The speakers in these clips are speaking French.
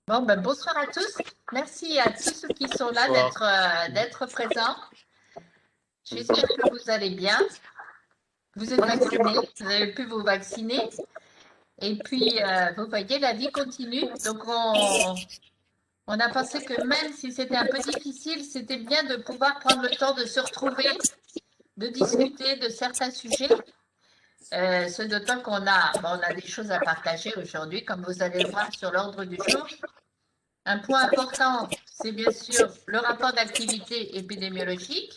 Bon, ben, bonsoir à tous. Merci à tous ceux qui sont là d'être présents. J'espère que vous allez bien. Vous êtes vaccinés, vous avez pu vous vacciner. Et puis, vous voyez, la vie continue. Donc, on a pensé que même si c'était un peu difficile, c'était bien de pouvoir prendre le temps de se retrouver, de discuter de certains sujets. Ce d'autant on a des choses à partager aujourd'hui, comme vous allez le voir sur l'ordre du jour. Un point important, c'est bien sûr le rapport d'activité épidémiologique.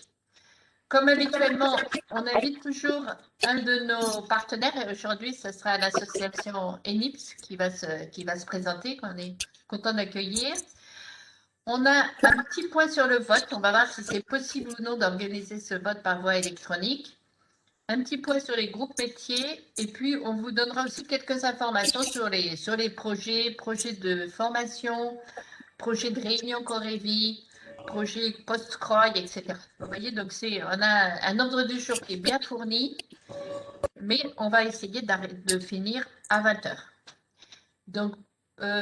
Comme habituellement, on invite toujours un de nos partenaires et aujourd'hui, ce sera l'association ENIPS qui va se présenter, qu'on est content d'accueillir. On a un petit point sur le vote. On va voir si c'est possible ou non d'organiser ce vote par voie électronique. Un petit point sur les groupes métiers et puis on vous donnera aussi quelques informations sur les projets de formation, projet de réunion Corévi, projet post-CROI, etc. Vous voyez, donc on a un ordre du jour qui est bien fourni, mais on va essayer de finir à 20 heures. Donc,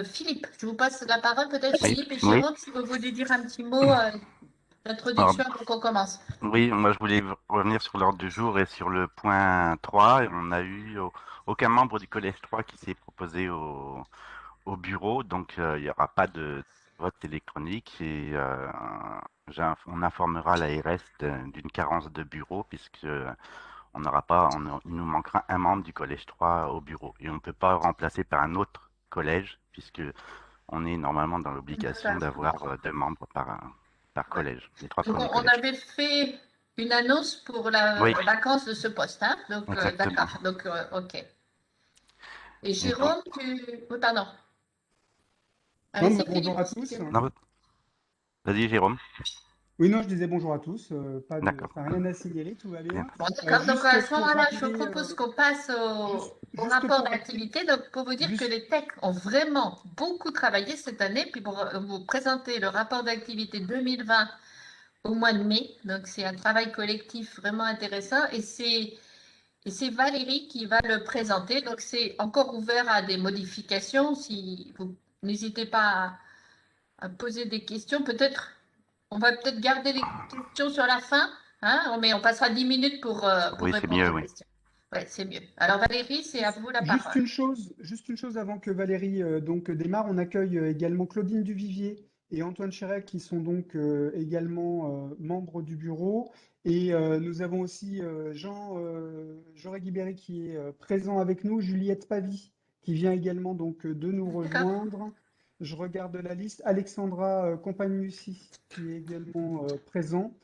Philippe, je vous passe la parole, peut-être Oui, Philippe et oui. Jérôme, si vous voulez dire un petit mot Alors, d'introduction avant qu'on commence. oui, moi je voulais revenir sur l'ordre du jour et sur le point 3. Et on n'a eu aucun membre du collège 3 qui s'est proposé au bureau, donc il n'y aura pas de vote électronique et on informera l'ARS d'une carence de bureau puisque on n'aura pas, il nous manquera un membre du collège 3 au bureau et on ne peut pas le remplacer par un autre collège puisque on est normalement dans l'obligation d'avoir deux membres par Ouais. collège, les trois Donc, premiers on collèges. avait fait une annonce pour la Oui, vacance de ce poste, hein. Donc, exactement. d'accord. Donc, OK. Et Et donc, Jérôme, oui, pardon. Non, C'est bonjour Philippe. à tous. non, vas-y Jérôme. Oui, non, je disais bonjour à tous. D'accord, Enfin, rien à signaler, tout va bien. bien. Bon, d'accord. Donc, à Juste ce pour moment-là, je vous rappeler, propose qu'on passe au juste rapport pour rappeler, d'activité. Donc, pour vous dire que juste, les techs ont vraiment beaucoup travaillé cette année. Puis, pour vous présenter le rapport d'activité 2020 au mois de mai. Donc, c'est un travail collectif vraiment intéressant. Et c'est Valérie qui va le présenter. Donc, c'est encore ouvert à des modifications. Si vous n'hésitez pas à poser des questions, peut-être, on va peut-être garder les questions sur la fin, hein, mais on passera 10 minutes pour Oui, c'est répondre mieux, aux oui. questions. Ouais, c'est mieux. Alors, Valérie, c'est à vous la parole. juste une chose avant que Valérie donc démarre. On accueille également Claudine Duvivier et Antoine Chérec qui sont donc également membres du bureau. Et nous avons aussi Joré Guibéry qui est présent avec nous, Juliette Pavie qui vient également donc de nous D'accord. rejoindre. Je regarde la liste. Alexandra Compagnucci qui est également présent.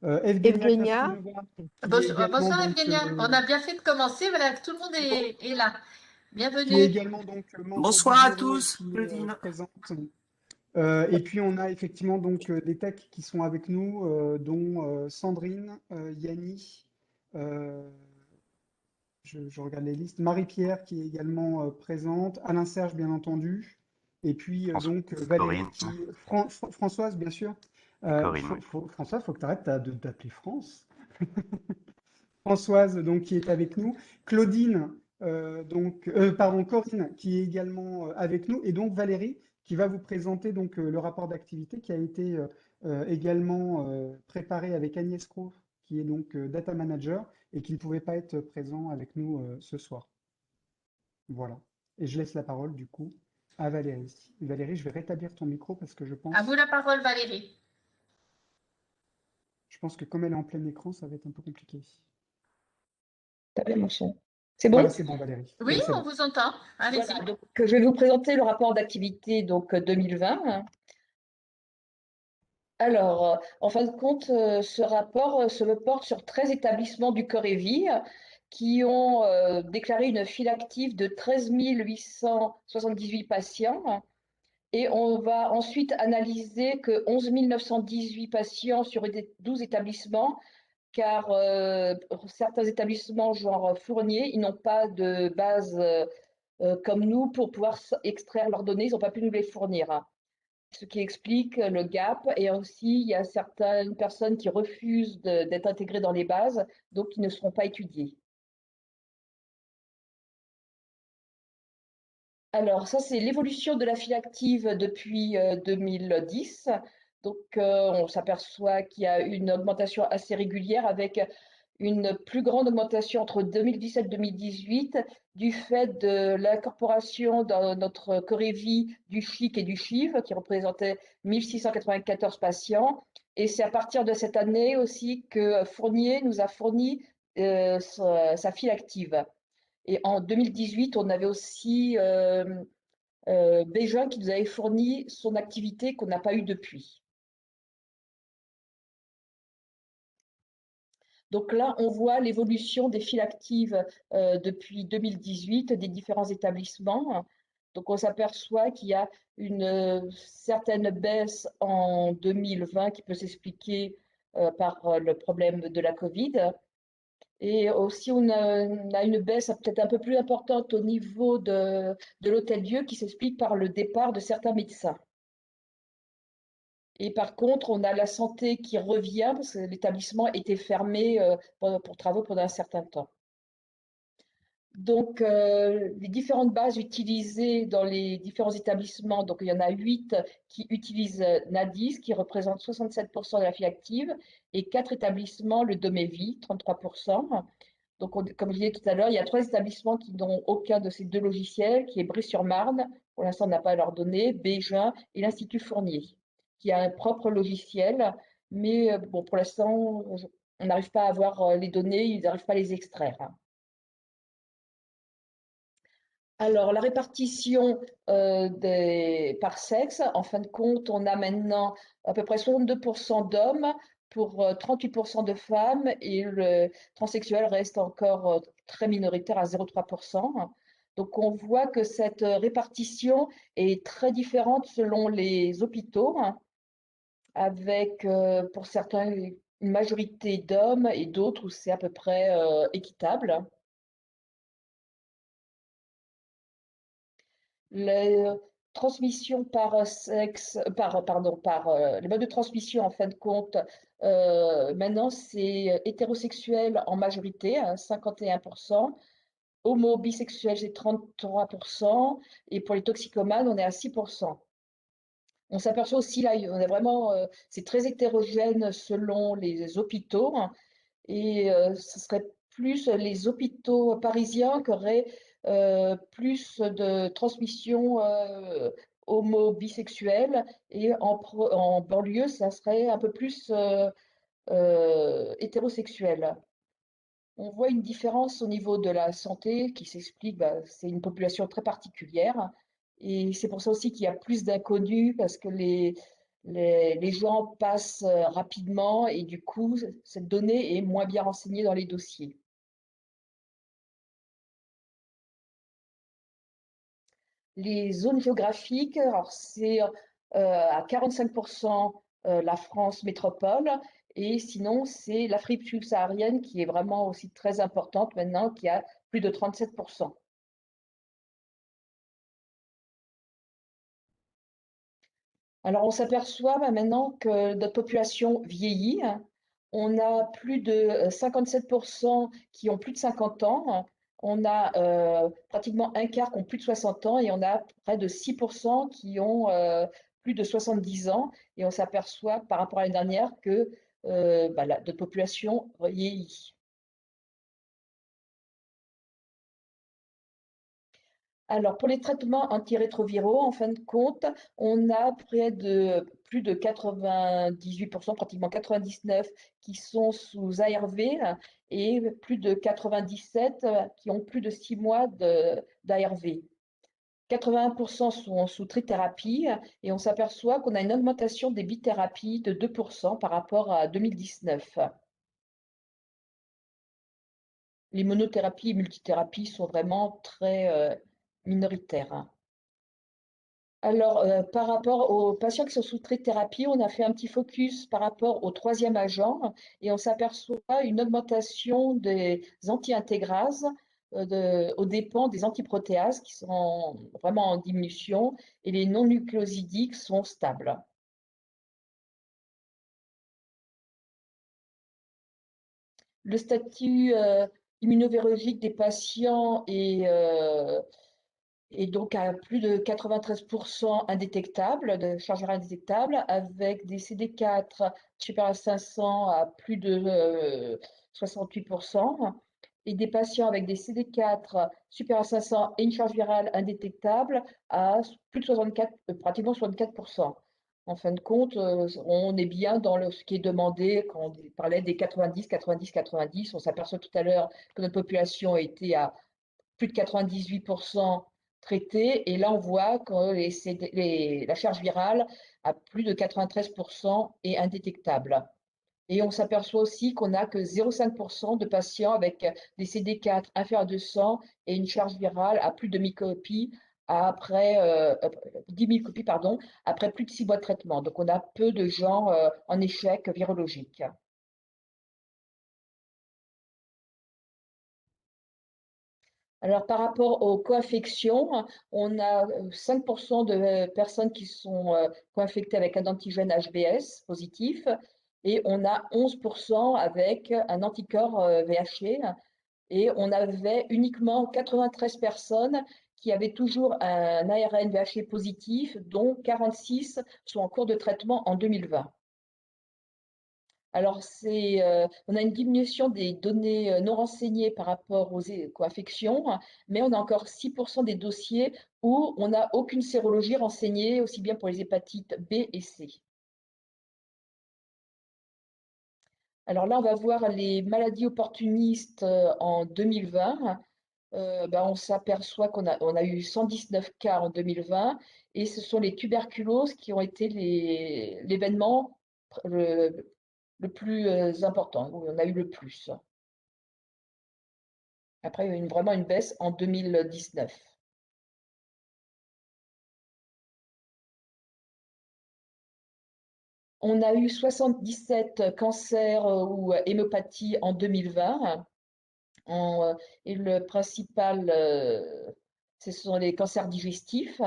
Evgenia Evgenia. Krasnova qui est également Bonsoir, donc Evgenia. On a bien fait de commencer. Voilà, tout le monde est là. qui est Bienvenue. également donc membre du Bonsoir à bureau et tous, qui est Claudine. présente. Et puis on a effectivement donc des techs qui sont avec nous, dont Sandrine, Yanni, euh, je regarde les listes, Marie-Pierre qui est également présente, Alain Serge bien entendu, et puis donc Valérie Corinne, qui, Françoise bien sûr. Corinne, oui. Françoise, faut que tu arrêtes d'appeler France. Françoise, donc, qui est avec nous, Claudine, pardon, Corinne, qui est également avec nous, et donc Valérie, qui va vous présenter donc le rapport d'activité qui a été également préparé avec Agnès Crowe, qui est donc data manager et qui ne pouvait pas être présent avec nous ce soir. Voilà. Et je laisse la parole du coup à Valérie. Valérie, je vais rétablir ton micro parce que À vous la parole, Valérie. je pense que comme elle est en plein écran, ça va être un peu compliqué. T'as bien mon son. C'est Voilà, bon? c'est bon, Valérie. Oui, Oui, c'est on bon. vous entend. Allez-y. Voilà, donc je vais vous présenter le rapport d'activité 2020. Alors, en fin de compte, ce rapport se porte sur 13 établissements du Corévi qui ont déclaré une file active de 13 878 patients. Et on va ensuite analyser que 11 918 patients sur 12 établissements, car certains établissements, genre Fournier, ils n'ont pas de base comme nous pour pouvoir extraire leurs données, ils n'ont pas pu nous les fournir, hein. Ce qui explique le gap. Et aussi, il y a certaines personnes qui refusent d'être intégrées dans les bases, donc qui ne seront pas étudiées. Alors, ça, c'est l'évolution de la file active depuis 2010. Donc, on s'aperçoit qu'il y a une augmentation assez régulière avec une plus grande augmentation entre 2017 et 2018 du fait de l'incorporation dans notre Corévie du CHIC et du CHIV qui représentaient 1694 patients. Et c'est à partir de cette année aussi que Fournier nous a fourni sa file active. Et en 2018, on avait aussi Bégin qui nous avait fourni son activité qu'on n'a pas eue depuis. Donc là, on voit l'évolution des files actives depuis 2018 des différents établissements. Donc on s'aperçoit qu'il y a une certaine baisse en 2020 qui peut s'expliquer par le problème de la Covid. Et aussi, on a une baisse peut-être un peu plus importante au niveau de l'Hôtel-Dieu qui s'explique par le départ de certains médecins. Et par contre, on a la santé qui revient parce que l'établissement était fermé pour travaux pendant un certain temps. Donc, les différentes bases utilisées dans les différents établissements, donc il y en a 8 qui utilisent NADIS, qui représente 67% de la file active, et 4 établissements, le Domévie, 33%. Donc, comme je disais tout à l'heure, il y a 3 établissements qui n'ont aucun de ces 2 logiciels, qui est Bry-sur-Marne, pour l'instant on n'a pas à leur donner, Bégin et l'Institut Fournier, qui a un propre logiciel, mais bon, pour l'instant, on n'arrive pas à avoir les données, ils n'arrivent pas à les extraire. Alors, la répartition par sexe, en fin de compte, on a maintenant à peu près 62% d'hommes pour 38% de femmes et le transsexuel reste encore très minoritaire à 0,3%. Donc, on voit que cette répartition est très différente selon les hôpitaux, avec pour certains une majorité d'hommes et d'autres où c'est à peu près équitable. Les transmissions par sexe, les modes de transmission en fin de compte, maintenant c'est hétérosexuel en majorité, 51%, homo bisexuel c'est 33%, et pour les toxicomanes on est à 6%. On s'aperçoit aussi là, on est vraiment, c'est très hétérogène selon les hôpitaux, et ce serait plus les hôpitaux parisiens qui auraient plus de transmission homo-bisexuelle et en banlieue, ça serait un peu plus hétérosexuel. On voit une différence au niveau de la santé qui s'explique, c'est une population très particulière et c'est pour ça aussi qu'il y a plus d'inconnus parce que les gens passent rapidement et du coup, cette donnée est moins bien renseignée dans les dossiers. Les zones géographiques, alors c'est à 45% la France métropole et sinon c'est l'Afrique subsaharienne qui est vraiment aussi très importante maintenant, qui a plus de 37%. Alors on s'aperçoit maintenant que notre population vieillit. On a plus de 57% qui ont plus de 50 ans. On a pratiquement un quart qui ont plus de 60 ans et on a près de 6% qui ont plus de 70 ans. Et on s'aperçoit par rapport à l'année dernière que notre population vieillit. Alors, pour les traitements antirétroviraux, en fin de compte, on a près de plus de 98%, pratiquement 99, qui sont sous ARV et plus de 97 qui ont plus de 6 mois d'ARV. 81% sont sous trithérapie et on s'aperçoit qu'on a une augmentation des bithérapies de 2% par rapport à 2019. Les monothérapies et multithérapies sont vraiment très minoritaires. Alors, par rapport aux patients qui sont sous thérapie, on a fait un petit focus par rapport au troisième agent et on s'aperçoit une augmentation des anti-intégrases aux dépens des antiprotéases qui sont vraiment en diminution et les non-nucléosidiques sont stables. Le statut immunovirologique des patients est et donc à plus de 93% indétectables, de charge virale indétectable, avec des CD4 supérieurs à 500 à plus de 68%, et des patients avec des CD4 supérieurs à 500 et une charge virale indétectable à plus de 64, pratiquement 64%. En fin de compte, on est bien dans ce qui est demandé quand on parlait des 90, 90, 90. On s'aperçoit tout à l'heure que notre population était à plus de 98% traitée. Et là, on voit que la charge virale à plus de 93% est indétectable. Et on s'aperçoit aussi qu'on n'a que 0,5% de patients avec des CD4 inférieurs à 200 et une charge virale à plus de 1000 copies après 10 000 copies, pardon, après plus de 6 mois de traitement. Donc, on a peu de gens en échec virologique. Alors, par rapport aux co-infections, on a 5% de personnes qui sont co-infectées avec un antigène HBs positif et on a 11% avec un anticorps VHC et on avait uniquement 93 personnes qui avaient toujours un ARN VHC positif, dont 46 sont en cours de traitement en 2020. Alors, on a une diminution des données non renseignées par rapport aux co-infections, mais on a encore 6% des dossiers où on n'a aucune sérologie renseignée, aussi bien pour les hépatites B et C. Alors là, on va voir les maladies opportunistes en 2020. On s'aperçoit qu'on a eu 119 cas en 2020 et ce sont les tuberculoses qui ont été l'événement le plus important, où on a eu le plus. Après, il y a eu vraiment une baisse en 2019. On a eu 77 cancers ou hémopathies en 2020. Et le principal, ce sont les cancers digestifs.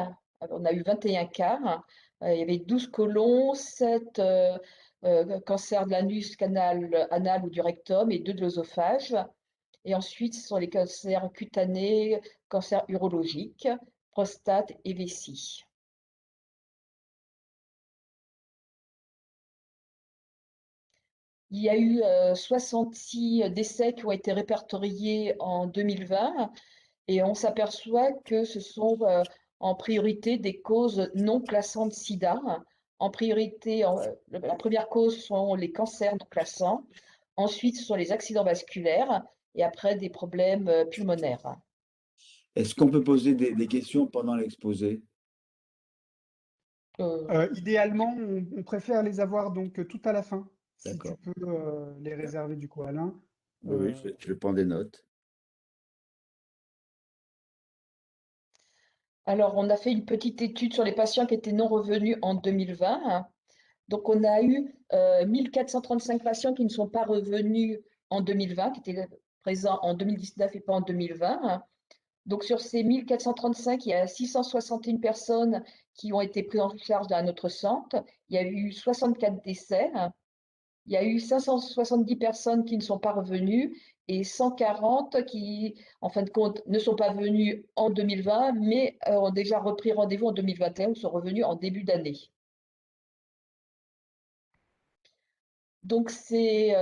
On a eu 21 cas. Il y avait 12 côlons, 7 cancers de l'anus, canal anal ou du rectum et 2 de l'œsophage. Et ensuite, ce sont les cancers cutanés, cancers urologiques, prostate et vessie. Il y a eu 66 décès qui ont été répertoriés en 2020 et on s'aperçoit que ce sont en priorité des causes non classantes SIDA. En priorité, la première cause sont les cancers non classants, ensuite ce sont les accidents vasculaires et après des problèmes pulmonaires. Est-ce qu'on peut poser des questions pendant l'exposé? Idéalement, on préfère les avoir donc tout à la fin, si tu D'accord. peux les réserver du coup, Alain. Oui, je prends des notes. Alors, on a fait une petite étude sur les patients qui étaient non revenus en 2020. Donc, on a eu 1435 patients qui ne sont pas revenus en 2020, qui étaient présents en 2019 et pas en 2020. Donc, sur ces 1435, il y a 661 personnes qui ont été prises en charge dans un autre centre. Il y a eu 64 décès. Il y a eu 570 personnes qui ne sont pas revenues et 140 qui, en fin de compte, ne sont pas venues en 2020, mais ont déjà repris rendez-vous en 2021 ou sont revenus en début d'année. Donc, ces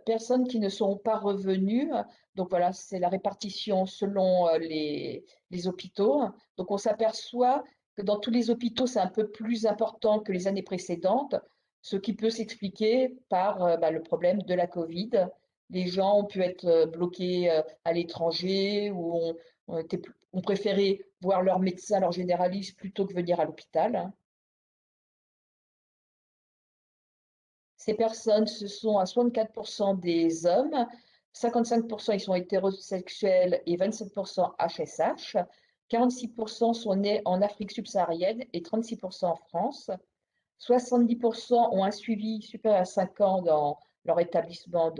personnes qui ne sont pas revenues, donc voilà, c'est la répartition selon les hôpitaux. Donc, on s'aperçoit que dans tous les hôpitaux, c'est un peu plus important que les années précédentes, ce qui peut s'expliquer par le problème de la Covid. Les gens ont pu être bloqués à l'étranger ou ont préféré voir leur médecin, leur généraliste, plutôt que venir à l'hôpital. Ces personnes, ce sont à 64% des hommes, 55% ils sont hétérosexuels et 27% HSH, 46% sont nés en Afrique subsaharienne et 36% en France, 70% ont un suivi supérieur à 5 ans dans leur établissement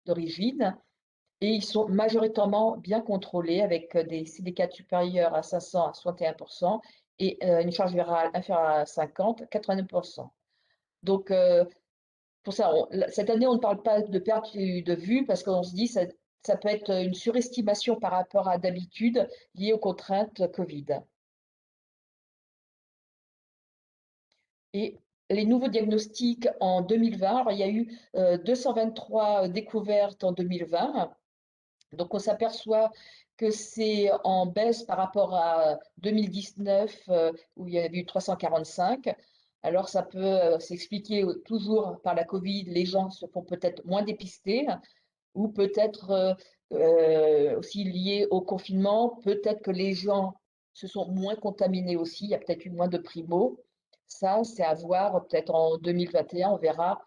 d'origine et ils sont majoritairement bien contrôlés avec des CD4 supérieurs à 500 à 61% et une charge virale inférieure à 50, 89%. Donc, pour ça, cette année, on ne parle pas de perte de vue parce qu'on se dit que ça peut être une surestimation par rapport à d'habitude liée aux contraintes Covid. Et les nouveaux diagnostics en 2020, alors il y a eu 223 découvertes en 2020. Donc on s'aperçoit que c'est en baisse par rapport à 2019 où il y avait eu 345. Alors ça peut s'expliquer toujours par la Covid, les gens se font peut-être moins dépister ou peut-être aussi lié au confinement, peut-être que les gens se sont moins contaminés aussi, il y a peut-être eu moins de primo. Ça, c'est à voir peut-être en 2021, on verra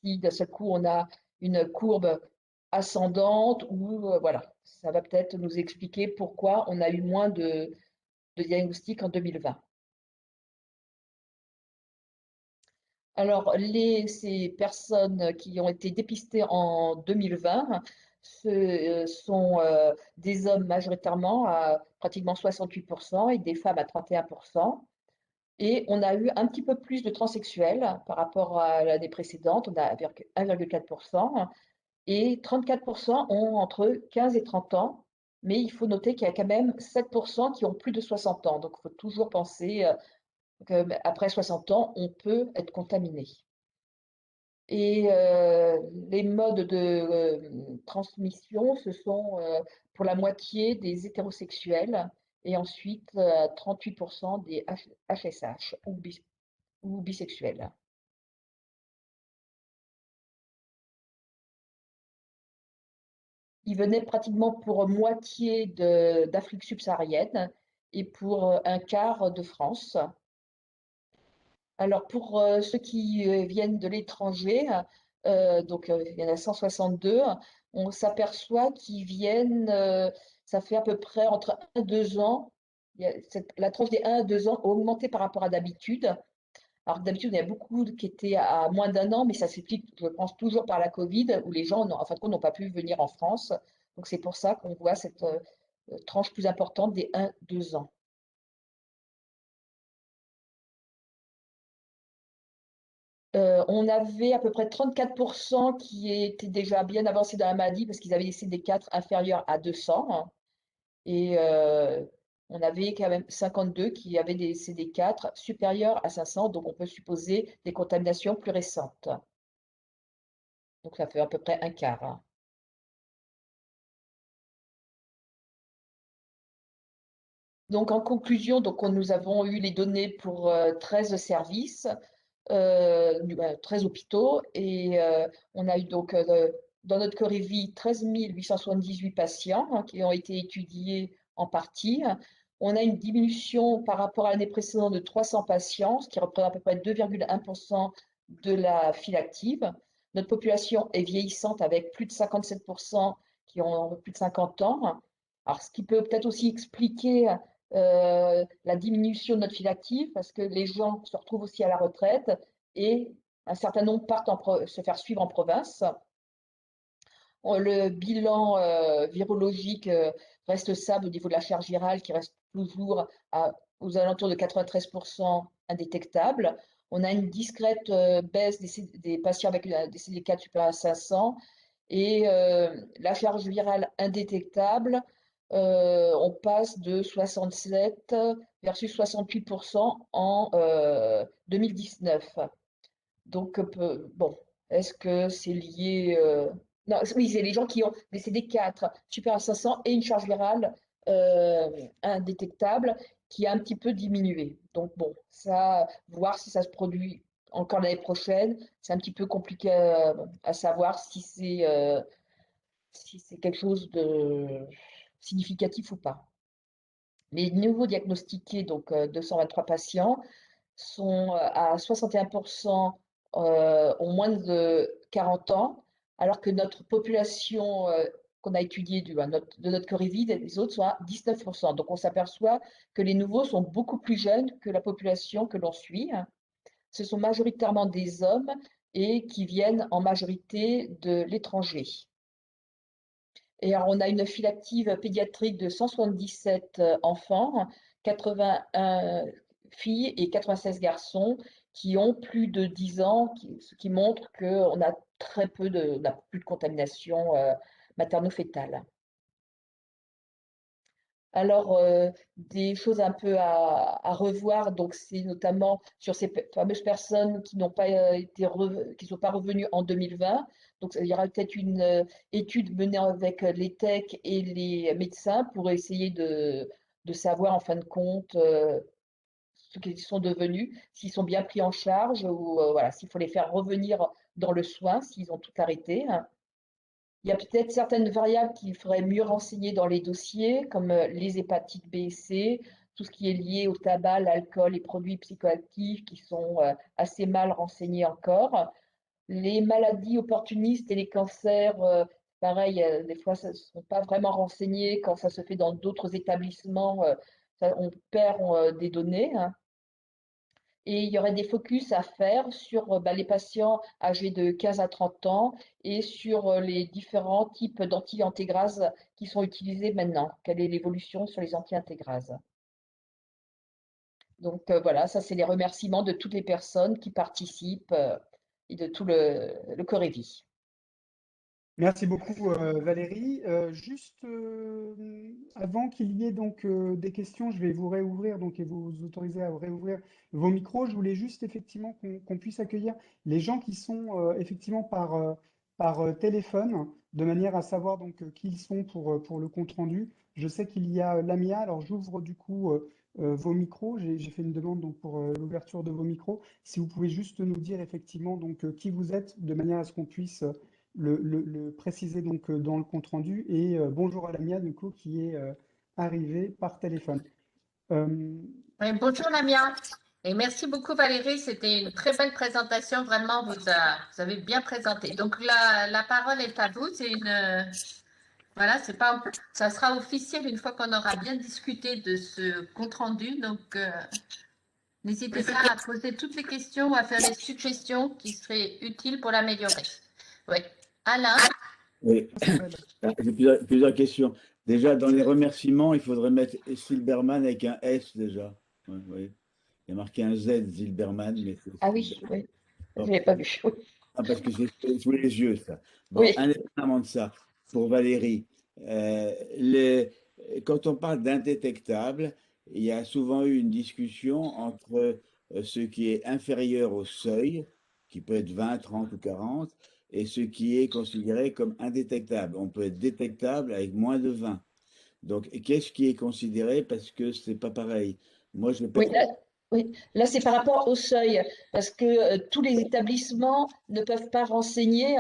si d'un seul coup on a une courbe ascendante ou voilà, ça va peut-être nous expliquer pourquoi on a eu moins de diagnostics en 2020. Alors, ces personnes qui ont été dépistées en 2020 sont des hommes majoritairement à pratiquement 68% et des femmes à 31%. Et on a eu un petit peu plus de transsexuels par rapport à l'année précédente, on a 1,4%, et 34% ont entre 15 et 30 ans, mais il faut noter qu'il y a quand même 7% qui ont plus de 60 ans. Donc, il faut toujours penser qu'après 60 ans, on peut être contaminé. Et les modes de transmission, ce sont pour la moitié des hétérosexuels et ensuite 38% des HSH ou bisexuels. Ils venaient pratiquement pour moitié d'Afrique subsaharienne et pour un quart de France. Alors pour ceux qui viennent de l'étranger, donc il y en a 162, on s'aperçoit qu'ils viennent, ça fait à peu près entre 1 et 2 ans. La tranche des 1 à 2 ans a augmenté par rapport à d'habitude. Alors d'habitude, il y a beaucoup qui étaient à moins d'1 an, mais ça s'explique, je pense, toujours par la Covid, où les gens, en fin de compte, n'ont pas pu venir en France. Donc c'est pour ça qu'on voit cette tranche plus importante des 1-2 ans. On avait à peu près 34% qui étaient déjà bien avancés dans la maladie parce qu'ils avaient des CD4 inférieurs à 200. Et on avait quand même 52 qui avaient des CD4 supérieurs à 500, donc on peut supposer des contaminations plus récentes. Donc ça fait à peu près un quart. Donc en conclusion, nous avons eu les données pour 13 services. 13 hôpitaux et on a eu donc dans notre Corée-Vie 13 878 patients qui ont été étudiés en partie. On a une diminution par rapport à l'année précédente de 300 patients, ce qui représente à peu près 2,1% de la file active. Notre population est vieillissante avec plus de 57% qui ont plus de 50 ans. Alors, ce qui peut peut-être aussi expliquer la diminution de notre file active parce que les gens se retrouvent aussi à la retraite et un certain nombre partent se faire suivre en province. Le bilan virologique reste stable au niveau de la charge virale qui reste toujours aux alentours de 93% indétectable. On a une discrète baisse des patients avec des CD4 supérieurs à 500 et la charge virale indétectable, on passe de 67 versus 68% en 2019. Donc, bon, est-ce que c'est lié Non, oui, c'est les gens qui ont des CD4 supérieurs à 500 et une charge virale indétectable qui a un petit peu diminué. Donc, bon, ça, voir si ça se produit encore l'année prochaine, c'est un petit peu compliqué à savoir si c'est quelque chose de significatif ou pas. Les nouveaux diagnostiqués, donc 223 patients, sont à 61% ont moins de 40 ans, alors que notre population qu'on a étudiée de notre Corée-Vie, les autres sont à 19%. Donc on s'aperçoit que les nouveaux sont beaucoup plus jeunes que la population que l'on suit. Ce sont majoritairement des hommes et qui viennent en majorité de l'étranger. Et alors, on a une file active pédiatrique de 177 enfants, 81 filles et 96 garçons qui ont plus de 10 ans, ce qui montre qu'on a très peu on n'a plus de contamination materno-fétale. Alors, des choses un peu à revoir, donc c'est notamment sur ces fameuses personnes qui n'ont pas qui sont pas revenues en 2020. Donc, il y aura peut-être une étude menée avec les techs et les médecins pour essayer de savoir en fin de compte ce qu'ils sont devenus, s'ils sont bien pris en charge ou voilà, s'il faut les faire revenir dans le soin, s'ils ont tout arrêté. Il y a peut-être certaines variables qu'il faudrait mieux renseigner dans les dossiers, comme les hépatites B et C, tout ce qui est lié au tabac, l'alcool, les produits psychoactifs qui sont assez mal renseignés encore. Les maladies opportunistes et les cancers, pareil, des fois, ça ne sont pas vraiment renseignés. Quand ça se fait dans d'autres établissements, on perd des données, hein. Et il y aurait des focus à faire sur les patients âgés de 15 à 30 ans et sur les différents types d'anti-intégrases qui sont utilisés maintenant. Quelle est l'évolution sur les anti-intégrases? Donc voilà, ça c'est les remerciements de toutes les personnes qui participent et de tout le Corévi. Merci beaucoup Valérie. Juste avant qu'il y ait donc des questions, je vais vous réouvrir donc et vous autoriser à réouvrir vos micros. Je voulais juste effectivement qu'on puisse accueillir les gens qui sont effectivement par téléphone, de manière à savoir donc qui ils sont pour le compte rendu. Je sais qu'il y a Lamia, alors j'ouvre du coup vos micros. J'ai fait une demande donc pour l'ouverture de vos micros. Si vous pouvez juste nous dire effectivement donc qui vous êtes, de manière à ce qu'on puisse le préciser donc dans le compte rendu. Et bonjour à Lamia, du coup, qui est arrivée par téléphone. Oui, bonjour Lamia. Et merci beaucoup Valérie, c'était une très belle présentation, vraiment, vous avez bien présenté. Donc la parole est à vous, voilà, c'est pas, ça sera officiel une fois qu'on aura bien discuté de ce compte-rendu. Donc n'hésitez pas à poser toutes les questions ou à faire les suggestions qui seraient utiles pour l'améliorer. Oui. Alain, Oui, j'ai plusieurs questions. Déjà, dans les remerciements, il faudrait mettre Silberman avec un S déjà. Ouais, oui. Il y a marqué un Z, Silberman, mais c'est Ah oui, Silberman. oui, je Bon. ne l'ai pas vu. Oui. Ah, parce que c'est sous les yeux, ça. Bon, Oui. indépendamment de ça, pour Valérie, quand on parle d'indétectable, il y a souvent eu une discussion entre ce qui est inférieur au seuil, qui peut être 20, 30 ou 40, et ce qui est considéré comme indétectable. On peut être détectable avec moins de 20. Donc, qu'est-ce qui est considéré parce que c'est pas pareil? Moi, je Oui, oui. Là, c'est par rapport au seuil, parce que tous les établissements ne peuvent pas renseigner,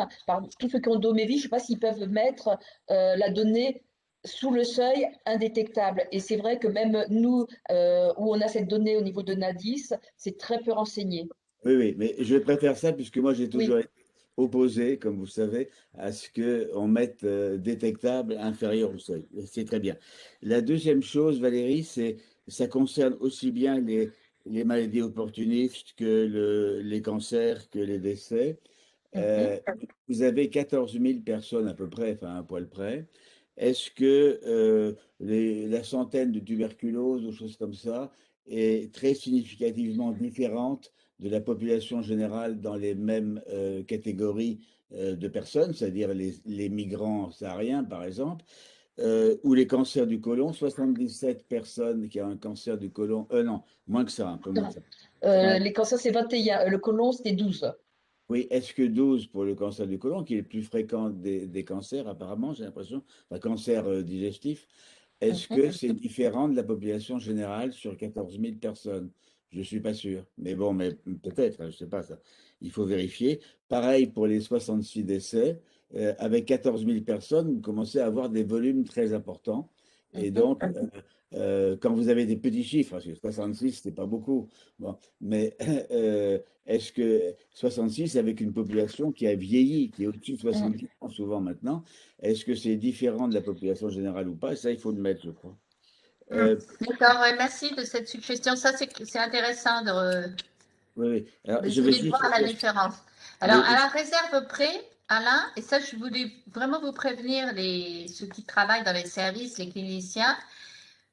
tous ceux qui ont Domévie, je ne sais pas s'ils peuvent mettre la donnée sous le seuil indétectable. Et c'est vrai que même nous, où on a cette donnée au niveau de NADIS, c'est très peu renseigné. Oui, oui, mais je préfère ça puisque moi j'ai toujours Oui, été opposé, comme vous savez, à ce qu'on mette détectable inférieur au seuil. C'est très bien. La deuxième chose, Valérie, ça concerne aussi bien les maladies opportunistes que les cancers, que les décès. mhm. Euh, Vous avez 14 000 personnes à peu près, enfin à un poil près. Est-ce que la centaine de tuberculose ou choses comme ça est très significativement différente de la population générale dans les mêmes catégories de personnes, c'est-à-dire les migrants sahariens par exemple, ou les cancers du côlon, 77 personnes qui ont un cancer du côlon, non, moins que ça, un peu moins Non. que ça. Enfin, Les cancers, c'est 21. Le côlon, c'était 12. oui, est-ce que 12 pour le cancer du côlon, qui est le plus fréquent des cancers apparemment, j'ai l'impression, enfin cancer digestif, est-ce Mhm. que c'est différent de la population générale sur 14 000 personnes? Je ne suis pas sûr. Mais bon, mais peut-être, hein, je ne sais pas ça. Il faut vérifier. Pareil pour les 66 décès. Avec 14 000 personnes, vous commencez à avoir des volumes très importants. Et Mhm. donc, quand vous avez des petits chiffres, parce que 66, ce n'est pas beaucoup. Bon, mais est-ce que 66, avec une population qui a vieilli, qui est au-dessus de Mhm. 70 ans souvent maintenant, est-ce que c'est différent de la population générale ou pas? Ça, il faut le mettre, je crois. d'accord, ouais, merci de cette suggestion. Ça, c'est intéressant Oui, oui. Alors, je vais d'essayer de juste voir la différence. Alors, le- à la réserve près, Alain, et ça, je voulais vraiment vous prévenir, ceux qui travaillent dans les services, les cliniciens,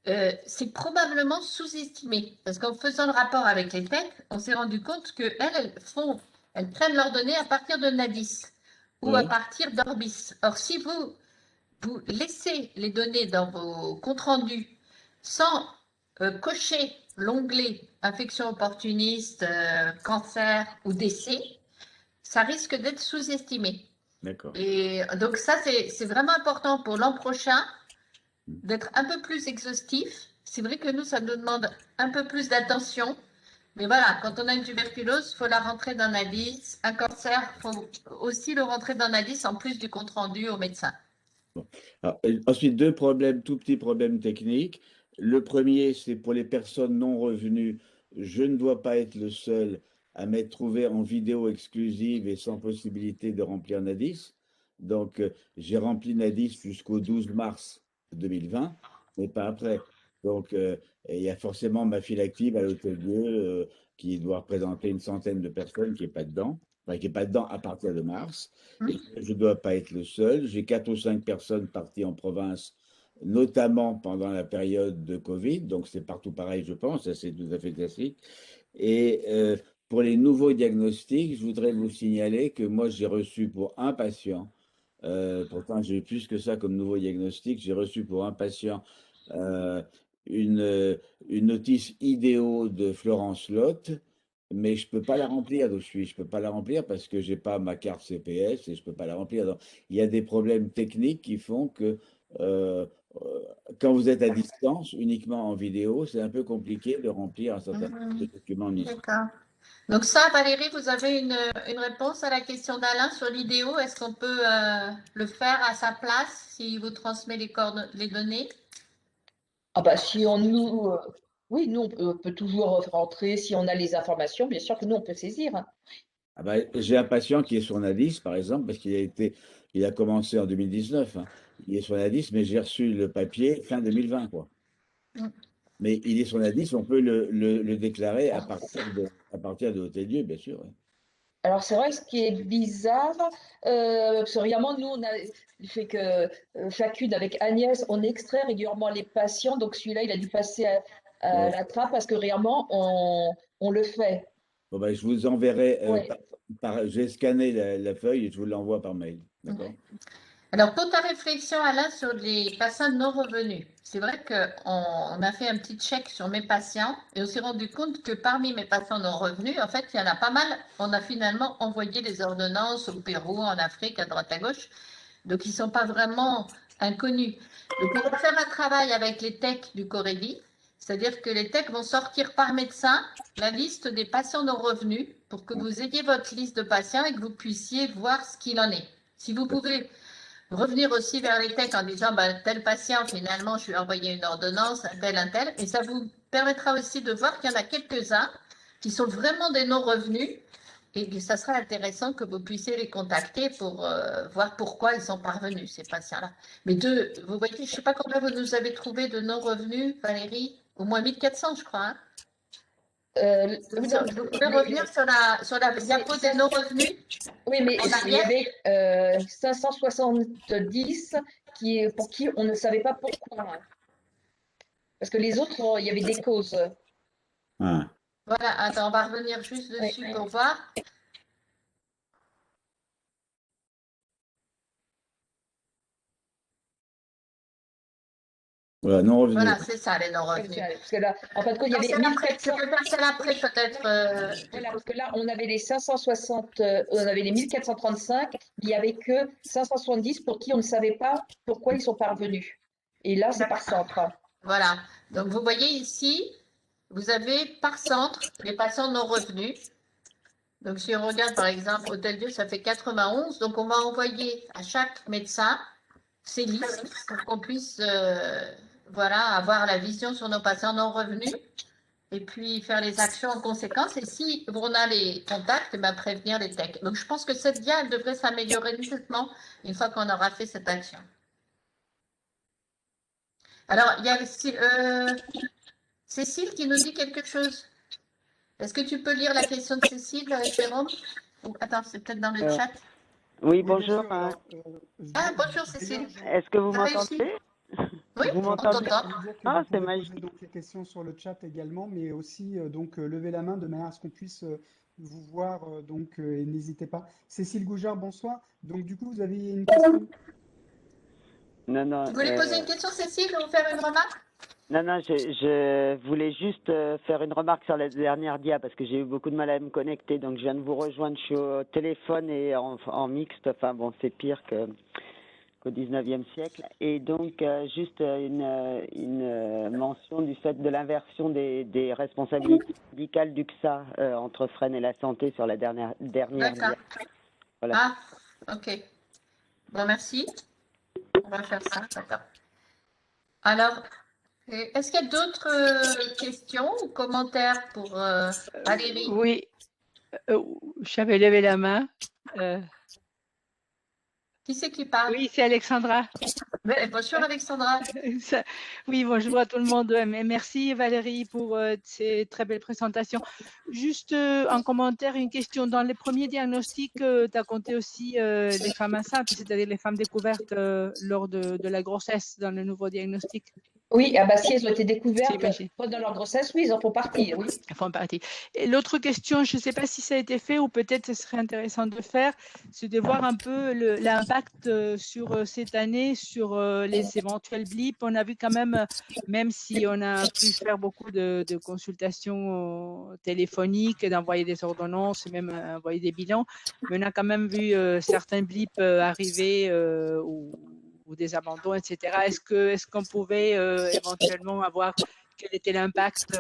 c'est probablement sous-estimé. Parce qu'en faisant le rapport avec les techs, on s'est rendu compte qu'elles elles prennent leurs données à partir de NADIS ou à oui, partir d'Orbis. Or, si vous laissez les données dans vos comptes rendus sans cocher l'onglet infection opportuniste, cancer ou décès, ça risque d'être sous-estimé. D'accord. Et donc ça, c'est vraiment important pour l'an prochain d'être un peu plus exhaustif. C'est vrai que nous, ça nous demande un peu plus d'attention. Mais voilà, quand on a une tuberculose, il faut la rentrer dans l'analyse. Un cancer, il faut aussi le rentrer dans l'analyse en plus du compte-rendu au médecin. Alors, ensuite, tout petits problèmes techniques. Le premier, c'est pour les personnes non revenues. Je ne dois pas être le seul à m'être trouvé en vidéo exclusive et sans possibilité de remplir NADIS. Donc, j'ai rempli NADIS jusqu'au 12 mars 2020, mais pas après. Donc, il y a forcément ma file active à l'Hôtel Dieu qui doit représenter une centaine de personnes qui n'est pas dedans, enfin, qui n'est pas dedans à partir de mars. Et je ne dois pas être le seul. J'ai 4 ou 5 personnes parties en province, notamment pendant la période de Covid. Donc, c'est partout pareil, je pense. Ça, c'est tout à fait classique. Et pour les nouveaux diagnostics, je voudrais vous signaler que moi, j'ai reçu pour un patient, pourtant j'ai eu plus que ça comme nouveau diagnostic, j'ai reçu pour un patient euh, une, une notice IDEO de Florence Lotte, mais je ne peux pas la remplir d'où je suis. Je ne peux pas la remplir parce que je n'ai pas ma carte CPS et je ne peux pas la remplir. Donc, il y a des problèmes techniques qui font que euh, euh, quand vous êtes à distance, uniquement en vidéo, c'est un peu compliqué de remplir un certain nombre de documents administratifs. D'accord. Donc ça, Valérie, vous avez une réponse à la question d'Alain sur l'idéo. Est-ce qu'on peut le faire à sa place s'il vous transmet les données? Ah bah si oui, nous on peut toujours rentrer si on a les informations, bien sûr que nous on peut saisir, hein. Ah bah, j'ai un patient qui est sur Nadis, par exemple, parce il a commencé en 2019, hein. Il est sur Nadis, mais j'ai reçu le papier fin 2020, quoi. Mm. Mais il est sur Nadis, on peut le déclarer à partir de Hôtel-Dieu, bien sûr, ouais. Alors c'est vrai, ce qui est bizarre, parce que régulièrement nous on a fait que chacune avec Agnès, on extrait régulièrement les patients, donc celui-là il a dû passer à Bon, la trappe parce que régulièrement on le fait. bon, bah, je vous enverrai, Ouais. j'ai scanné la feuille et je vous l'envoie par mail, d'accord? Alors, pour ta réflexion, Alain, sur les patients non revenus, c'est vrai qu'on a fait un petit check sur mes patients et on s'est rendu compte que parmi mes patients non revenus, en fait, il y en a pas mal. On a finalement envoyé des ordonnances au Pérou, en Afrique, à droite à gauche. Donc, ils ne sont pas vraiment inconnus. Donc, on va faire un travail avec les techs du Corévi, c'est-à-dire que les techs vont sortir par médecin la liste des patients non revenus pour que vous ayez votre liste de patients et que vous puissiez voir ce qu'il en est. Si vous pouvez revenir aussi vers les techs en disant bah, tel patient, finalement, je lui ai envoyé une ordonnance, un tel, et ça vous permettra aussi de voir qu'il y en a quelques-uns qui sont vraiment des non-revenus et que ça sera intéressant que vous puissiez les contacter pour voir pourquoi ils sont parvenus, ces patients-là. Mais vous voyez, je ne sais pas combien vous nous avez trouvé de non-revenus, Valérie, au moins 1400, je crois. Hein. Vous pouvez revenir sur la diapo des non-revenus? Oui, mais En il y arrière? avait 570 pour qui on ne savait pas pourquoi, hein. Parce que les autres, il y avait des causes. Ah. Voilà, attends, on va revenir juste dessus Oui. pour voir. Voilà, non revenu. Voilà, c'est ça, les non-revenus. Parce que là, en fin de compte, il y avait 1400. Je peux faire celle après, peut-être. Voilà, parce que là, on avait les 560, on avait les 1435, mais il n'y avait que 570 pour qui on ne savait pas pourquoi ils sont parvenus. Et là, c'est par centre. Voilà. Donc, vous voyez ici, vous avez par centre les patients non revenus. Donc, si on regarde, par exemple, Hôtel Dieu, ça fait 91. Donc, on va envoyer à chaque médecin ces listes pour qu'on puisse voilà, avoir la vision sur nos patients non revenus et puis faire les actions en conséquence. Et si on a les contacts, ben, prévenir les techs. Donc, je pense que cette dia, elle devrait s'améliorer nettement une fois qu'on aura fait cette action. Alors, il y a Cécile qui nous dit quelque chose. Est-ce que tu peux lire la question de Cécile, Jérôme? Attends, c'est peut-être dans le chat. Oui, Oui, bien bonjour. sûr. Alors, Ah, bonjour Cécile. Est-ce que vous T'as réussi? m'entendez? Oui, Vous on m'entendez? t'entend. vous dire que Ah, vous c'est pouvez poser magique. donc les questions sur le chat également, mais aussi donc lever la main de manière à ce qu'on puisse vous voir et n'hésitez pas. Cécile Goujard, bonsoir. Donc du coup, vous avez une question? Non, non. Tu voulais poser une question, Cécile, ou faire une remarque? Non, non, je voulais juste faire une remarque sur la dernière dia parce que j'ai eu beaucoup de mal à me connecter. Donc, je viens de vous rejoindre. Je suis au téléphone et en mixte. Enfin, bon, c'est pire qu'au 19e siècle. Et donc, juste une mention du fait de l'inversion des responsabilités médicales du CSA entre Fresnes et la santé sur la dernière dia. D'accord. Voilà. Ah, ok. Bon, merci. On va faire ça, d'accord. Alors, est-ce qu'il y a d'autres questions ou commentaires pour Valérie? Oui, j'avais levé la main. Qui c'est qui parle? Oui, c'est Alexandra. Bonjour Alexandra. Oui, bonjour à tout le monde. Merci Valérie pour ces très belles présentations. Juste en commentaire, une question. Dans les premiers diagnostics, tu as compté aussi les femmes enceintes, c'est-à-dire les femmes découvertes lors de la grossesse dans le nouveau diagnostic. Oui, ah bah, si elles ont été découvertes J'imagine. pendant leur grossesse, oui, ils en font partie, oui. Elles font partie. Et l'autre question, je ne sais pas si ça a été fait ou peut-être ce serait intéressant de faire, c'est de voir un peu l'impact sur cette année, sur les éventuels blips. On a vu quand même si on a pu faire beaucoup de consultations téléphoniques, d'envoyer des ordonnances, même envoyer des bilans, mais on a quand même vu certains blips arriver ou des abandons, etc. Est-ce qu'on pouvait éventuellement avoir quel était l'impact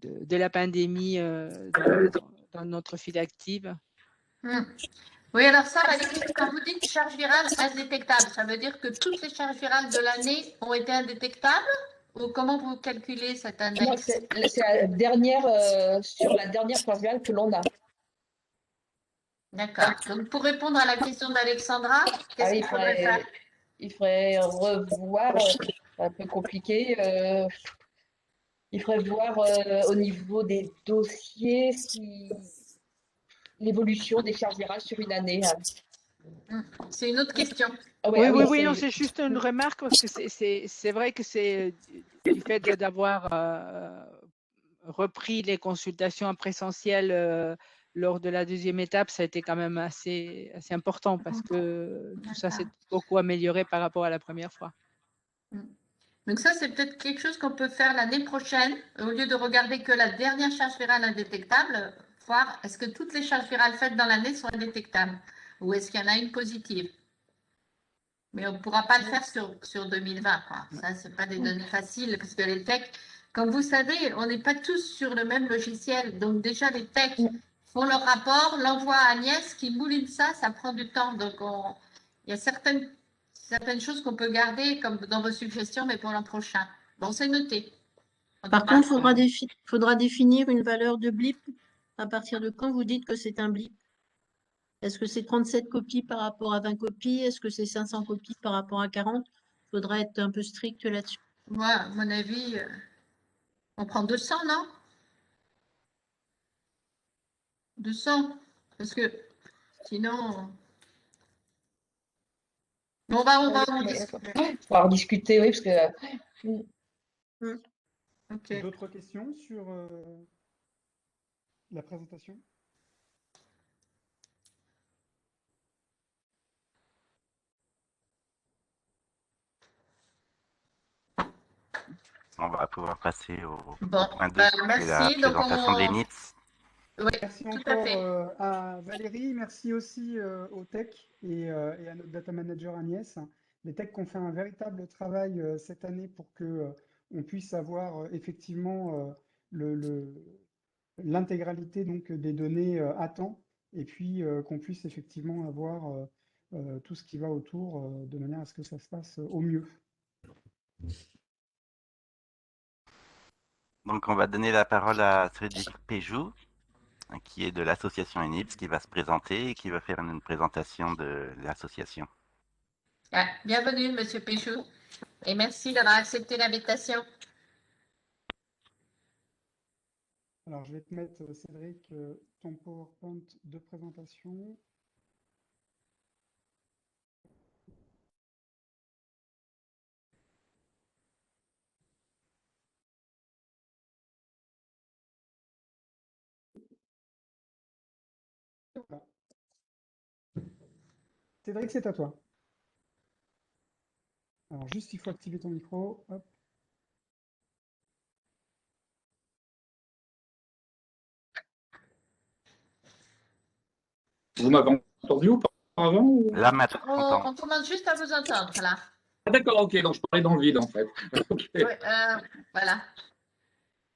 de la pandémie dans notre file active? Oui, alors ça, Valérie, quand vous dites charge virale indétectable, ça veut dire que toutes les charges virales de l'année ont été indétectables? Ou comment vous calculez cet Non, index? c'est la dernière, sur la dernière charge virale que l'on a. D'accord. Donc, pour répondre à la question d'Alexandra, qu'est-ce qu'il faudrait faire? Il faudrait revoir, un peu compliqué, il faudrait voir au niveau des dossiers l'évolution des charges virales sur une année. C'est une autre question. Ah Oui, ah oui, oui, non, c'est- c'est juste une remarque parce que c'est vrai que c'est du fait d'avoir repris les consultations en présentiel lors de la deuxième étape, ça a été quand même assez important parce que tout ça s'est beaucoup amélioré par rapport à la première fois. Donc ça, c'est peut-être quelque chose qu'on peut faire l'année prochaine. Au lieu de regarder que la dernière charge virale indétectable, voir est-ce que toutes les charges virales faites dans l'année sont indétectables ou est-ce qu'il y en a une positive. Mais on ne pourra pas le faire sur 2020, quoi. Ça, ce pas des données faciles parce que les techs, comme vous savez, on n'est pas tous sur le même logiciel. Donc déjà, les techs font leur rapport, l'envoient à Agnès qui mouline ça, ça prend du temps. Donc il y a certaines choses qu'on peut garder comme dans vos suggestions, mais pour l'an prochain. Bon, c'est noté. Par contre, il faudra définir une valeur de blip. À partir de quand vous dites que c'est un blip? Est-ce que c'est 37 copies par rapport à 20 copies? Est-ce que c'est 500 copies par rapport à 40? Il faudra être un peu strict là-dessus. Moi, à mon avis, on prend 200, non? 200, parce que sinon, on va en discuter. On va en discuter, oui, parce que Ok. D'autres questions sur la présentation? On va pouvoir passer au Bon, point 2, qui est la merci. Donc, présentation des NITS. oui, Merci tout à encore fait. à Valérie, merci aussi aux techs et à notre data manager Agnès. Les techs qui ont fait un véritable travail cette année pour que on puisse avoir effectivement l'intégralité donc des données à temps et puis qu'on puisse effectivement avoir tout ce qui va autour de manière à ce que ça se passe au mieux. Donc, on va donner la parole à Cédric Péjou, qui est de l'association ENIPS, qui va se présenter et qui va faire une présentation de l'association. Ah, bienvenue, Monsieur Péchou, et merci d'avoir accepté l'invitation. Alors, je vais te mettre, Cédric, ton PowerPoint de présentation. Voilà. Cédric, c'est à toi. Alors, juste, il faut activer ton micro. Hop. Vous m'avez entendu auparavant ou... Là, maintenant, on On t'entend. commence juste à vous entendre, là. Ah, d'accord, ok, donc je parlais dans le vide en fait. Ok. Ouais, voilà.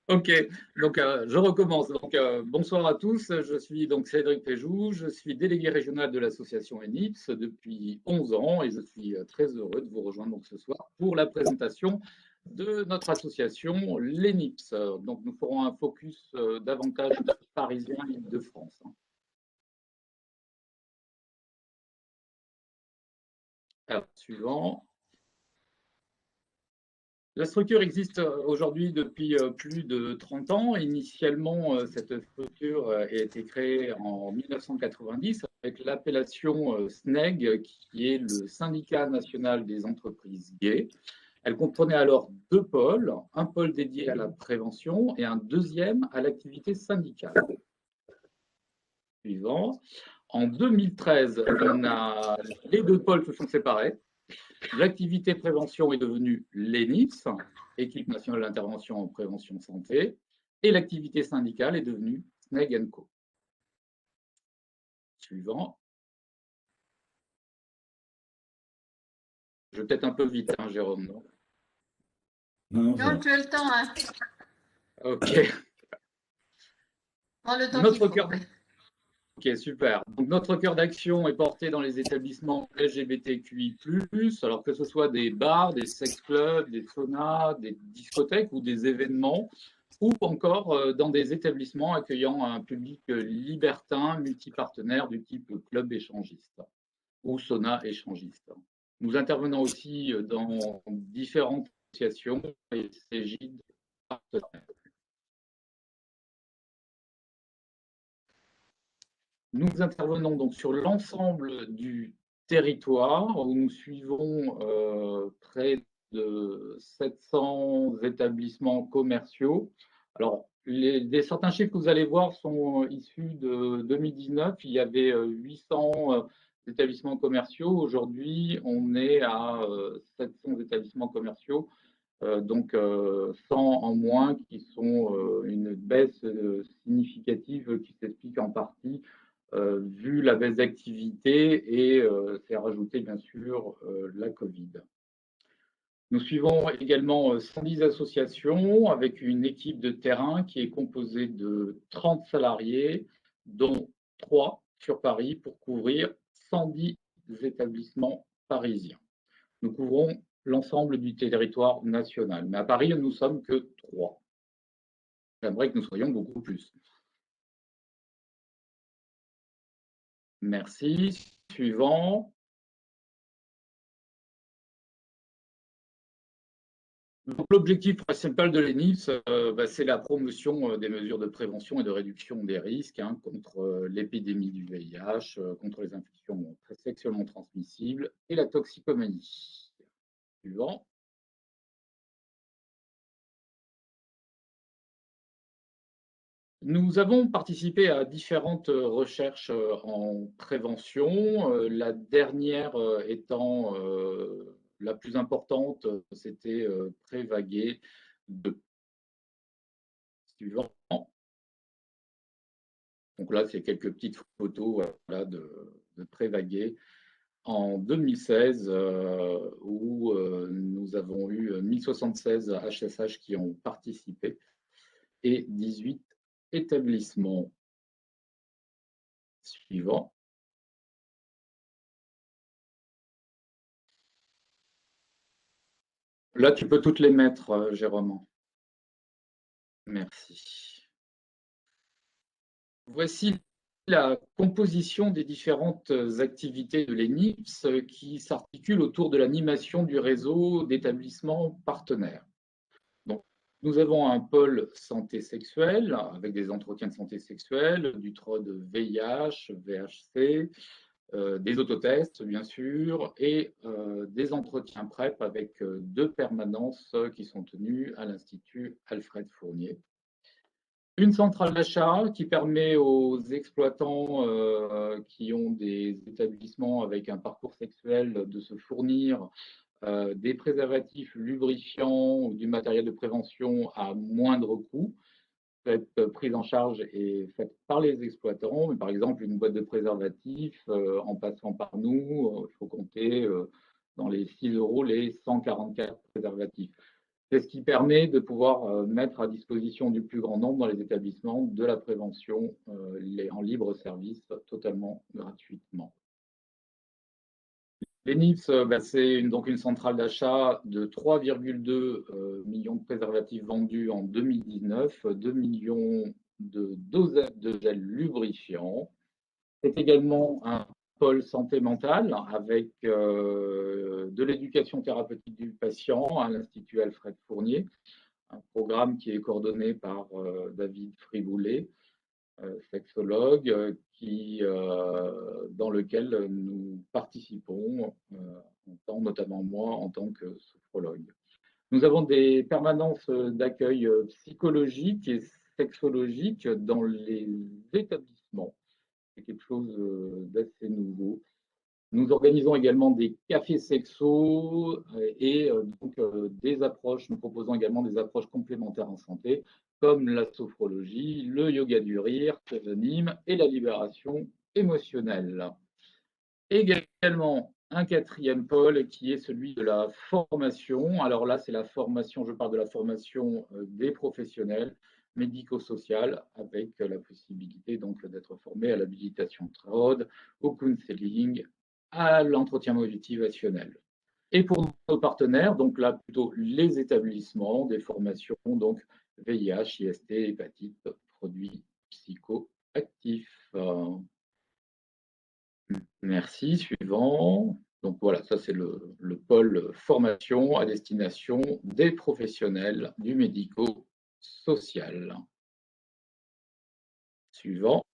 Ok, donc je recommence. Donc bonsoir à tous, je suis donc Cédric Péjou, je suis délégué régional de l'association ENIPS depuis 11 ans et je suis très heureux de vous rejoindre donc ce soir pour la présentation de notre association l'ENIPS. Donc nous ferons un focus davantage parisien et de France. Alors, suivant. La structure existe aujourd'hui depuis plus de 30 ans. Initialement, cette structure a été créée en 1990 avec l'appellation SNEG, qui est le Syndicat national des entreprises gays. Elle comprenait alors deux pôles, un pôle dédié à la prévention et un deuxième à l'activité syndicale. Suivant. En 2013, les deux pôles se sont séparés. L'activité prévention est devenue l'ENIPS, Équipe nationale d'intervention en prévention santé, et l'activité syndicale est devenue SNEG & Co. Suivant. Je vais peut-être un peu vite, hein, Jérôme, non? Non, tu as le temps, hein. Ok. Prends le temps qu'il faut. Ok, super. Donc, notre cœur d'action est porté dans les établissements LGBTQI+, alors que ce soit des bars, des sex clubs, des saunas, des discothèques ou des événements, ou encore dans des établissements accueillant un public libertin, multipartenaire du type club échangiste ou sauna échangiste. Nous intervenons aussi dans différentes associations et égides partenaires. Nous intervenons donc sur l'ensemble du territoire où nous suivons près de 700 établissements commerciaux. Alors, certains chiffres que vous allez voir sont issus de 2019. Il y avait 800 établissements commerciaux. Aujourd'hui, on est à 700 établissements commerciaux, donc 100 en moins, qui sont une baisse significative qui s'explique en partie vu la baisse d'activité et c'est rajouté bien sûr la Covid. Nous suivons également 110 associations avec une équipe de terrain qui est composée de 30 salariés, dont 3 sur Paris pour couvrir 110 établissements parisiens. Nous couvrons l'ensemble du territoire national, mais à Paris, nous ne sommes que 3. J'aimerais que nous soyons beaucoup plus. Merci. Suivant. L'objectif principal de l'ENIPS, c'est la promotion des mesures de prévention et de réduction des risques contre l'épidémie du VIH, contre les infections sexuellement transmissibles et la toxicomanie. Suivant. Nous avons participé à différentes recherches en prévention, la dernière étant la plus importante, c'était Prévaguer 2. Suivant. Donc là, c'est quelques petites photos voilà, de Prévaguer en 2016, où nous avons eu 1076 HSH qui ont participé et 18 établissements. Suivant. Là, tu peux toutes les mettre, Jérôme. Merci. Voici la composition des différentes activités de l'ENIPS qui s'articulent autour de l'animation du réseau d'établissements partenaires. Donc, nous avons un pôle santé sexuelle avec des entretiens de santé sexuelle, du TROD VIH, VHC, des autotests bien sûr, et des entretiens PrEP avec 2 permanences qui sont tenues à l'Institut Alfred Fournier. Une centrale d'achat qui permet aux exploitants qui ont des établissements avec un parcours sexuel de se fournir des préservatifs lubrifiants ou du matériel de prévention à moindre coût. Cette prise en charge est faite par les exploitants, mais par exemple, une boîte de préservatifs, en passant par nous, il faut compter dans les 6 € les 144 préservatifs. C'est ce qui permet de pouvoir mettre à disposition du plus grand nombre dans les établissements de la prévention en libre service totalement gratuitement. L'ENIPS, c'est donc une centrale d'achat de 3,2 millions de préservatifs vendus en 2019, 2 millions de dosettes de gel lubrifiant. C'est également un pôle santé mentale avec de l'éducation thérapeutique du patient à l'Institut Alfred Fournier, un programme qui est coordonné par David Friboulet, sexologue, dans lequel nous participons, notamment moi en tant que sophrologue. Nous avons des permanences d'accueil psychologique et sexologique dans les établissements. C'est quelque chose d'assez nouveau. Nous organisons également des cafés sexo et donc des approches. Nous proposons également des approches complémentaires en santé, comme la sophrologie, le yoga du rire, l'anime et la libération émotionnelle. Également un quatrième pôle qui est celui de la formation. Alors là, c'est la formation, je parle de la formation des professionnels médico-sociales avec la possibilité donc d'être formé à l'habilitation TROD, au counseling, à l'entretien motivationnel. Et pour nos partenaires, donc là plutôt les établissements, des formations, donc VIH, IST, hépatite, produits psychoactifs. Merci, suivant. Donc voilà, ça c'est le pôle formation à destination des professionnels du médico-social. Suivant.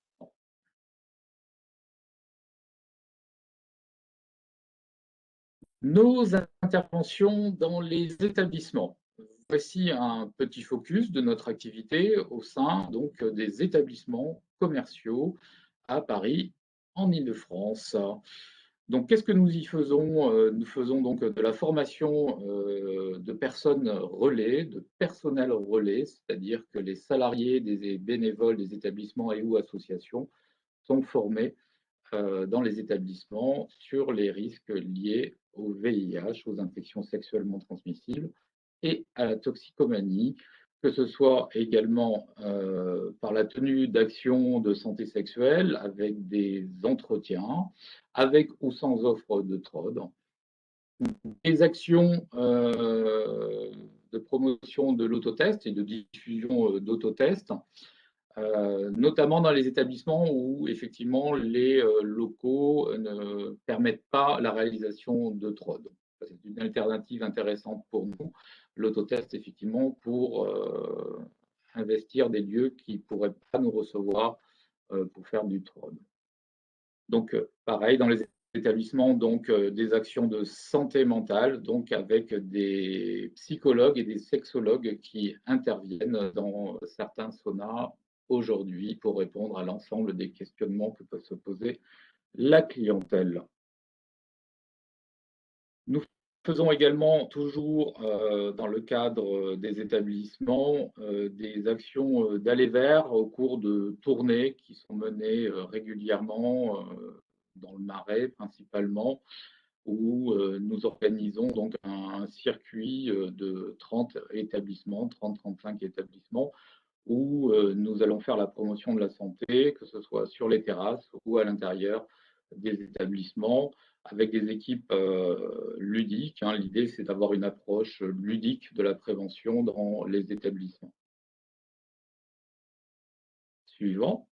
Nos interventions dans les établissements. Voici un petit focus de notre activité au sein donc des établissements commerciaux à Paris, en Île-de-France. Donc, qu'est-ce que nous y faisons? Nous faisons donc de la formation de personnes relais, de personnel relais, c'est-à-dire que les salariés des bénévoles des établissements et ou associations sont formés dans les établissements sur les risques liés au VIH, aux infections sexuellement transmissibles et à la toxicomanie, que ce soit également par la tenue d'actions de santé sexuelle avec des entretiens, avec ou sans offre de TROD, des actions de promotion de l'autotest et de diffusion d'autotests, notamment dans les établissements où effectivement les locaux ne permettent pas la réalisation de TROD. C'est une alternative intéressante pour nous, l'autotest effectivement, pour investir des lieux qui ne pourraient pas nous recevoir pour faire du TROD. Donc pareil, dans les établissements, donc des actions de santé mentale, donc avec des psychologues et des sexologues qui interviennent dans certains saunas aujourd'hui pour répondre à l'ensemble des questionnements que peut se poser la clientèle. Nous faisons également toujours dans le cadre des établissements des actions d'aller vers au cours de tournées qui sont menées régulièrement dans le Marais principalement, où nous organisons donc un circuit de 30 établissements, 30-35 établissements, où nous allons faire la promotion de la santé, que ce soit sur les terrasses ou à l'intérieur des établissements, avec des équipes ludiques. L'idée, c'est d'avoir une approche ludique de la prévention dans les établissements. Suivant.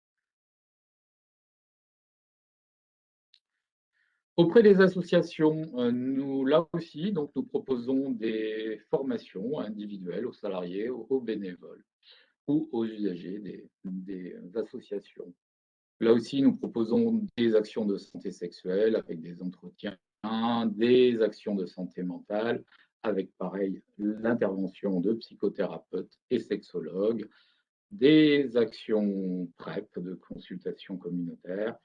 Auprès des associations, nous, là aussi, donc, nous proposons des formations individuelles aux salariés, aux bénévoles ou aux usagers des associations. Là aussi, nous proposons des actions de santé sexuelle avec des entretiens, des actions de santé mentale avec, pareil, l'intervention de psychothérapeutes et sexologues, des actions PrEP de consultation communautaire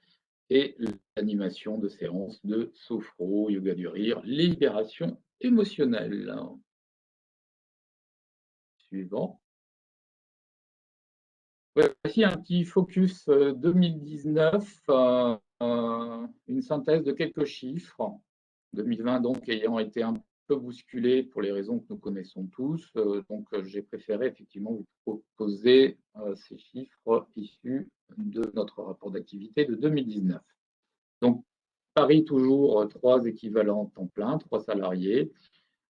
et l'animation de séances de sophro, yoga du rire, libération émotionnel. Suivant. Voici un petit focus 2019, une synthèse de quelques chiffres. 2020 donc ayant été un peu bousculé pour les raisons que nous connaissons tous, donc j'ai préféré effectivement vous proposer ces chiffres issus de notre rapport d'activité de 2019. Donc Paris toujours 3 équivalents temps plein, 3 salariés.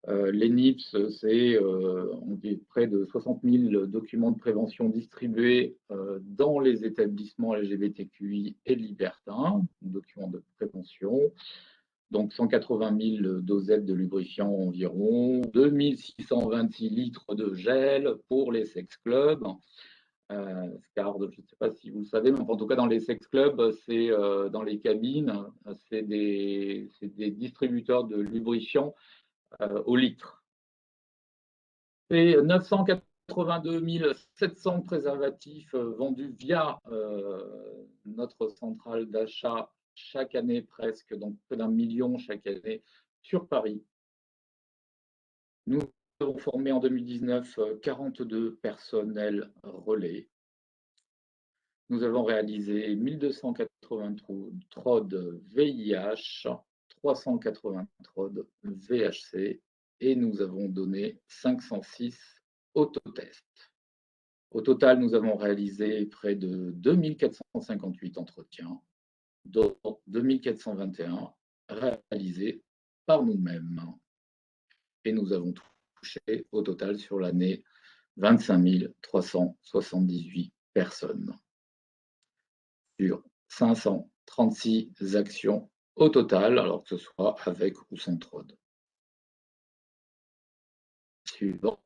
L'ENIPS, c'est on dit près de 60 000 documents de prévention distribués dans les établissements LGBTQI et libertins, documents de prévention. Donc 180 000 dosettes de lubrifiant environ, 2626 litres de gel pour les sex clubs. Car je ne sais pas si vous le savez, mais en tout cas dans les sex clubs, c'est dans les cabines, c'est des distributeurs de lubrifiant au litre. C'est 982 700 préservatifs vendus via notre centrale d'achat chaque année presque, donc près d'1 million chaque année sur Paris. Nous avons formé en 2019 42 personnels relais. Nous avons réalisé 1280 TROD VIH, 380 TROD VHC et nous avons donné 506 autotests. Au total, nous avons réalisé près de 2458 entretiens, dont 2421 réalisés par nous-mêmes. Et nous avons touché au total sur l'année 25 378 personnes sur 536 actions au total, alors que ce soit avec ou sans TROD. Suivant.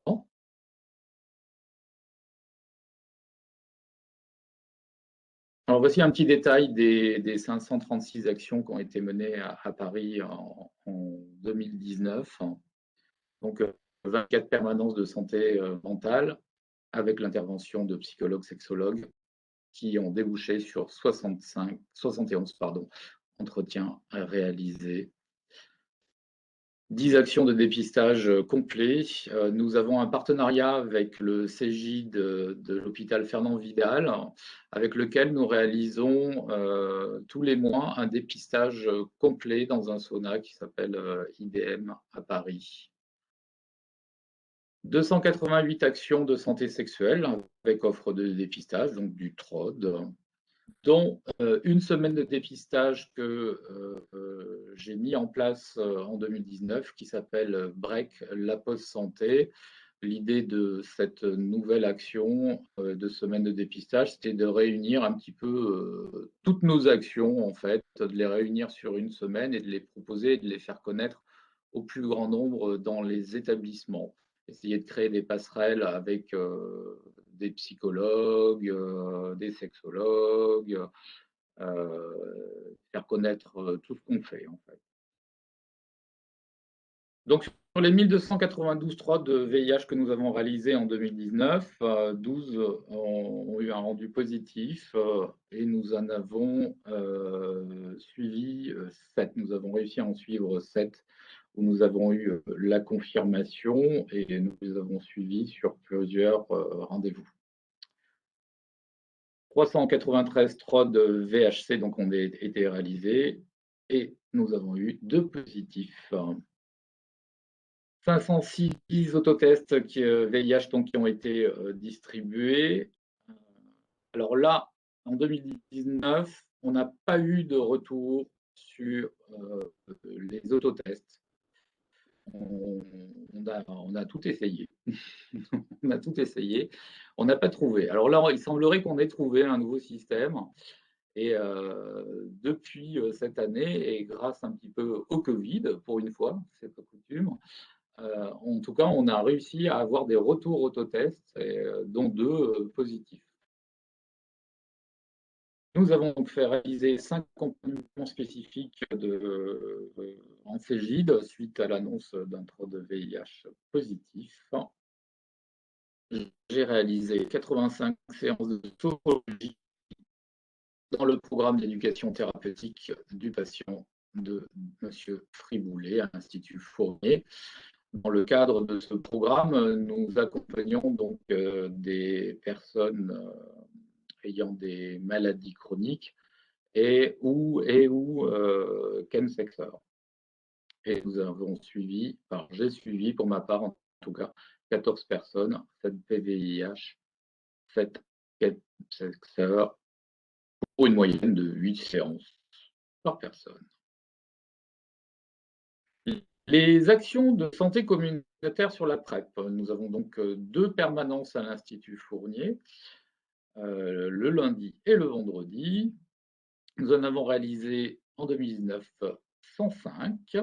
Alors voici un petit détail des 536 actions qui ont été menées à Paris en 2019. Donc 24 permanences de santé mentale avec l'intervention de psychologues, sexologues qui ont débouché sur 71 entretiens réalisés. 10 actions de dépistage complet. Nous avons un partenariat avec le CJ de l'hôpital Fernand Vidal, avec lequel nous réalisons tous les mois un dépistage complet dans un sauna qui s'appelle IDM à Paris. 288 actions de santé sexuelle avec offre de dépistage, donc du TROD, dont une semaine de dépistage que j'ai mis en place en 2019 qui s'appelle Break la post-santé. L'idée de cette nouvelle action de semaine de dépistage, c'était de réunir un petit peu toutes nos actions, en fait, de les réunir sur une semaine et de les proposer et de les faire connaître au plus grand nombre dans les établissements. Essayer de créer des passerelles avec des psychologues, des sexologues, faire connaître tout ce qu'on fait, en fait. Donc, sur les 1292 TROD de VIH que nous avons réalisés en 2019, 12 ont eu un rendu positif et nous en avons suivi 7. Nous avons réussi à en suivre 7 où nous avons eu la confirmation et nous les avons suivis sur plusieurs rendez-vous. 393 TROD VHC donc ont été réalisés et nous avons eu 2 positifs. 506 autotests VIH donc, qui ont été distribués. Alors là, en 2019, on n'a pas eu de retour sur les autotests. On a tout essayé. On a tout essayé. On n'a pas trouvé. Alors là, il semblerait qu'on ait trouvé un nouveau système. Et depuis cette année, et grâce un petit peu au Covid, pour une fois, c'est pas coutume, en tout cas, on a réussi à avoir des retours autotests, dont 2 positifs. Nous avons donc fait réaliser 5 accompagnements spécifiques en Cégide suite à l'annonce d'un TROD VIH positif. J'ai réalisé 85 séances de sorologie dans le programme d'éducation thérapeutique du patient de M. Friboulet à l'Institut Fournier. Dans le cadre de ce programme, nous accompagnons donc des personnes ayant des maladies chroniques et ou chemsexeurs. Et nous avons suivi, enfin j'ai suivi pour ma part en tout cas, 14 personnes, 7 PVIH, 7 chemsexeurs, pour une moyenne de 8 séances par personne. Les actions de santé communautaire sur la PrEP. Nous avons donc 2 permanences à l'Institut Fournier, le lundi et le vendredi. Nous en avons réalisé en 2019 105.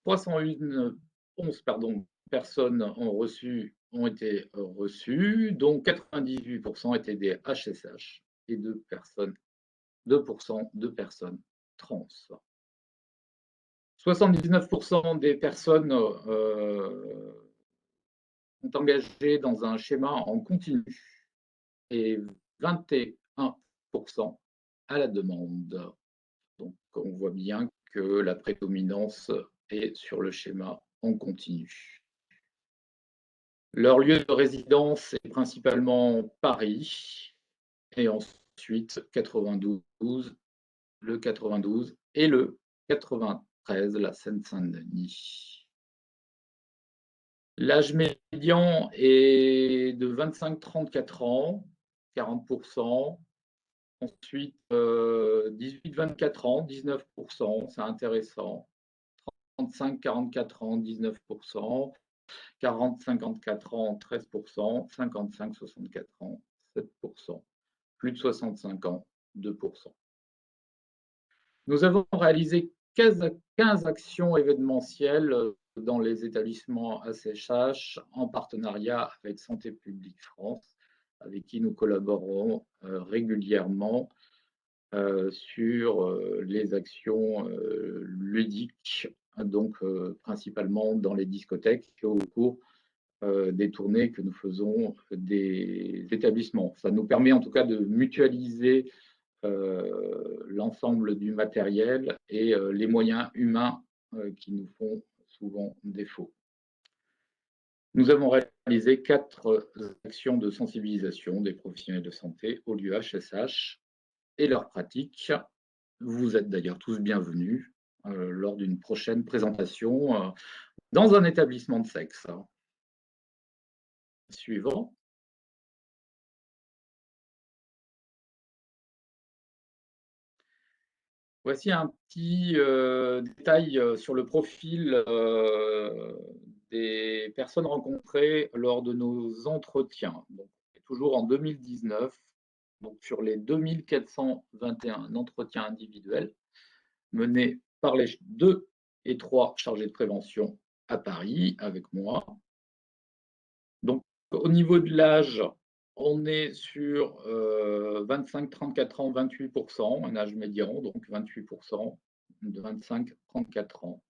311 personnes ont été reçues, dont 98% étaient des HSH et 2% de personnes trans. 79% des personnes sont engagées dans un schéma en continu et 21% à la demande. Donc on voit bien que la prédominance est sur le schéma en continu. Leur lieu de résidence est principalement Paris et ensuite le 92 et le 93, la Seine-Saint-Denis. L'âge médian est de 25-34 ans, 40%. Ensuite, 18-24 ans, 19%, c'est intéressant. 35-44 ans, 19%. 40-54 ans, 13%. 55-64 ans, 7%. Plus de 65 ans, 2%. Nous avons réalisé 15 actions événementielles dans les établissements ACHH en partenariat avec Santé publique France, avec qui nous collaborons régulièrement sur les actions ludiques, donc principalement dans les discothèques au cours des tournées que nous faisons des établissements. Ça nous permet en tout cas de mutualiser l'ensemble du matériel et les moyens humains qui nous font souvent défaut. Nous avons réalisé 4 actions de sensibilisation des professionnels de santé au lieu HSH et leurs pratiques. Vous êtes d'ailleurs tous bienvenus lors d'une prochaine présentation dans un établissement de sexe. Suivant. Voici un petit détail sur le profil des personnes rencontrées lors de nos entretiens. Donc, toujours en 2019, donc sur les 2421 entretiens individuels menés par les 2 et 3 chargés de prévention à Paris avec moi. Donc, au niveau de l'âge, on est sur 25-34 ans, 28%, un âge médian, donc 28% de 25-34 ans.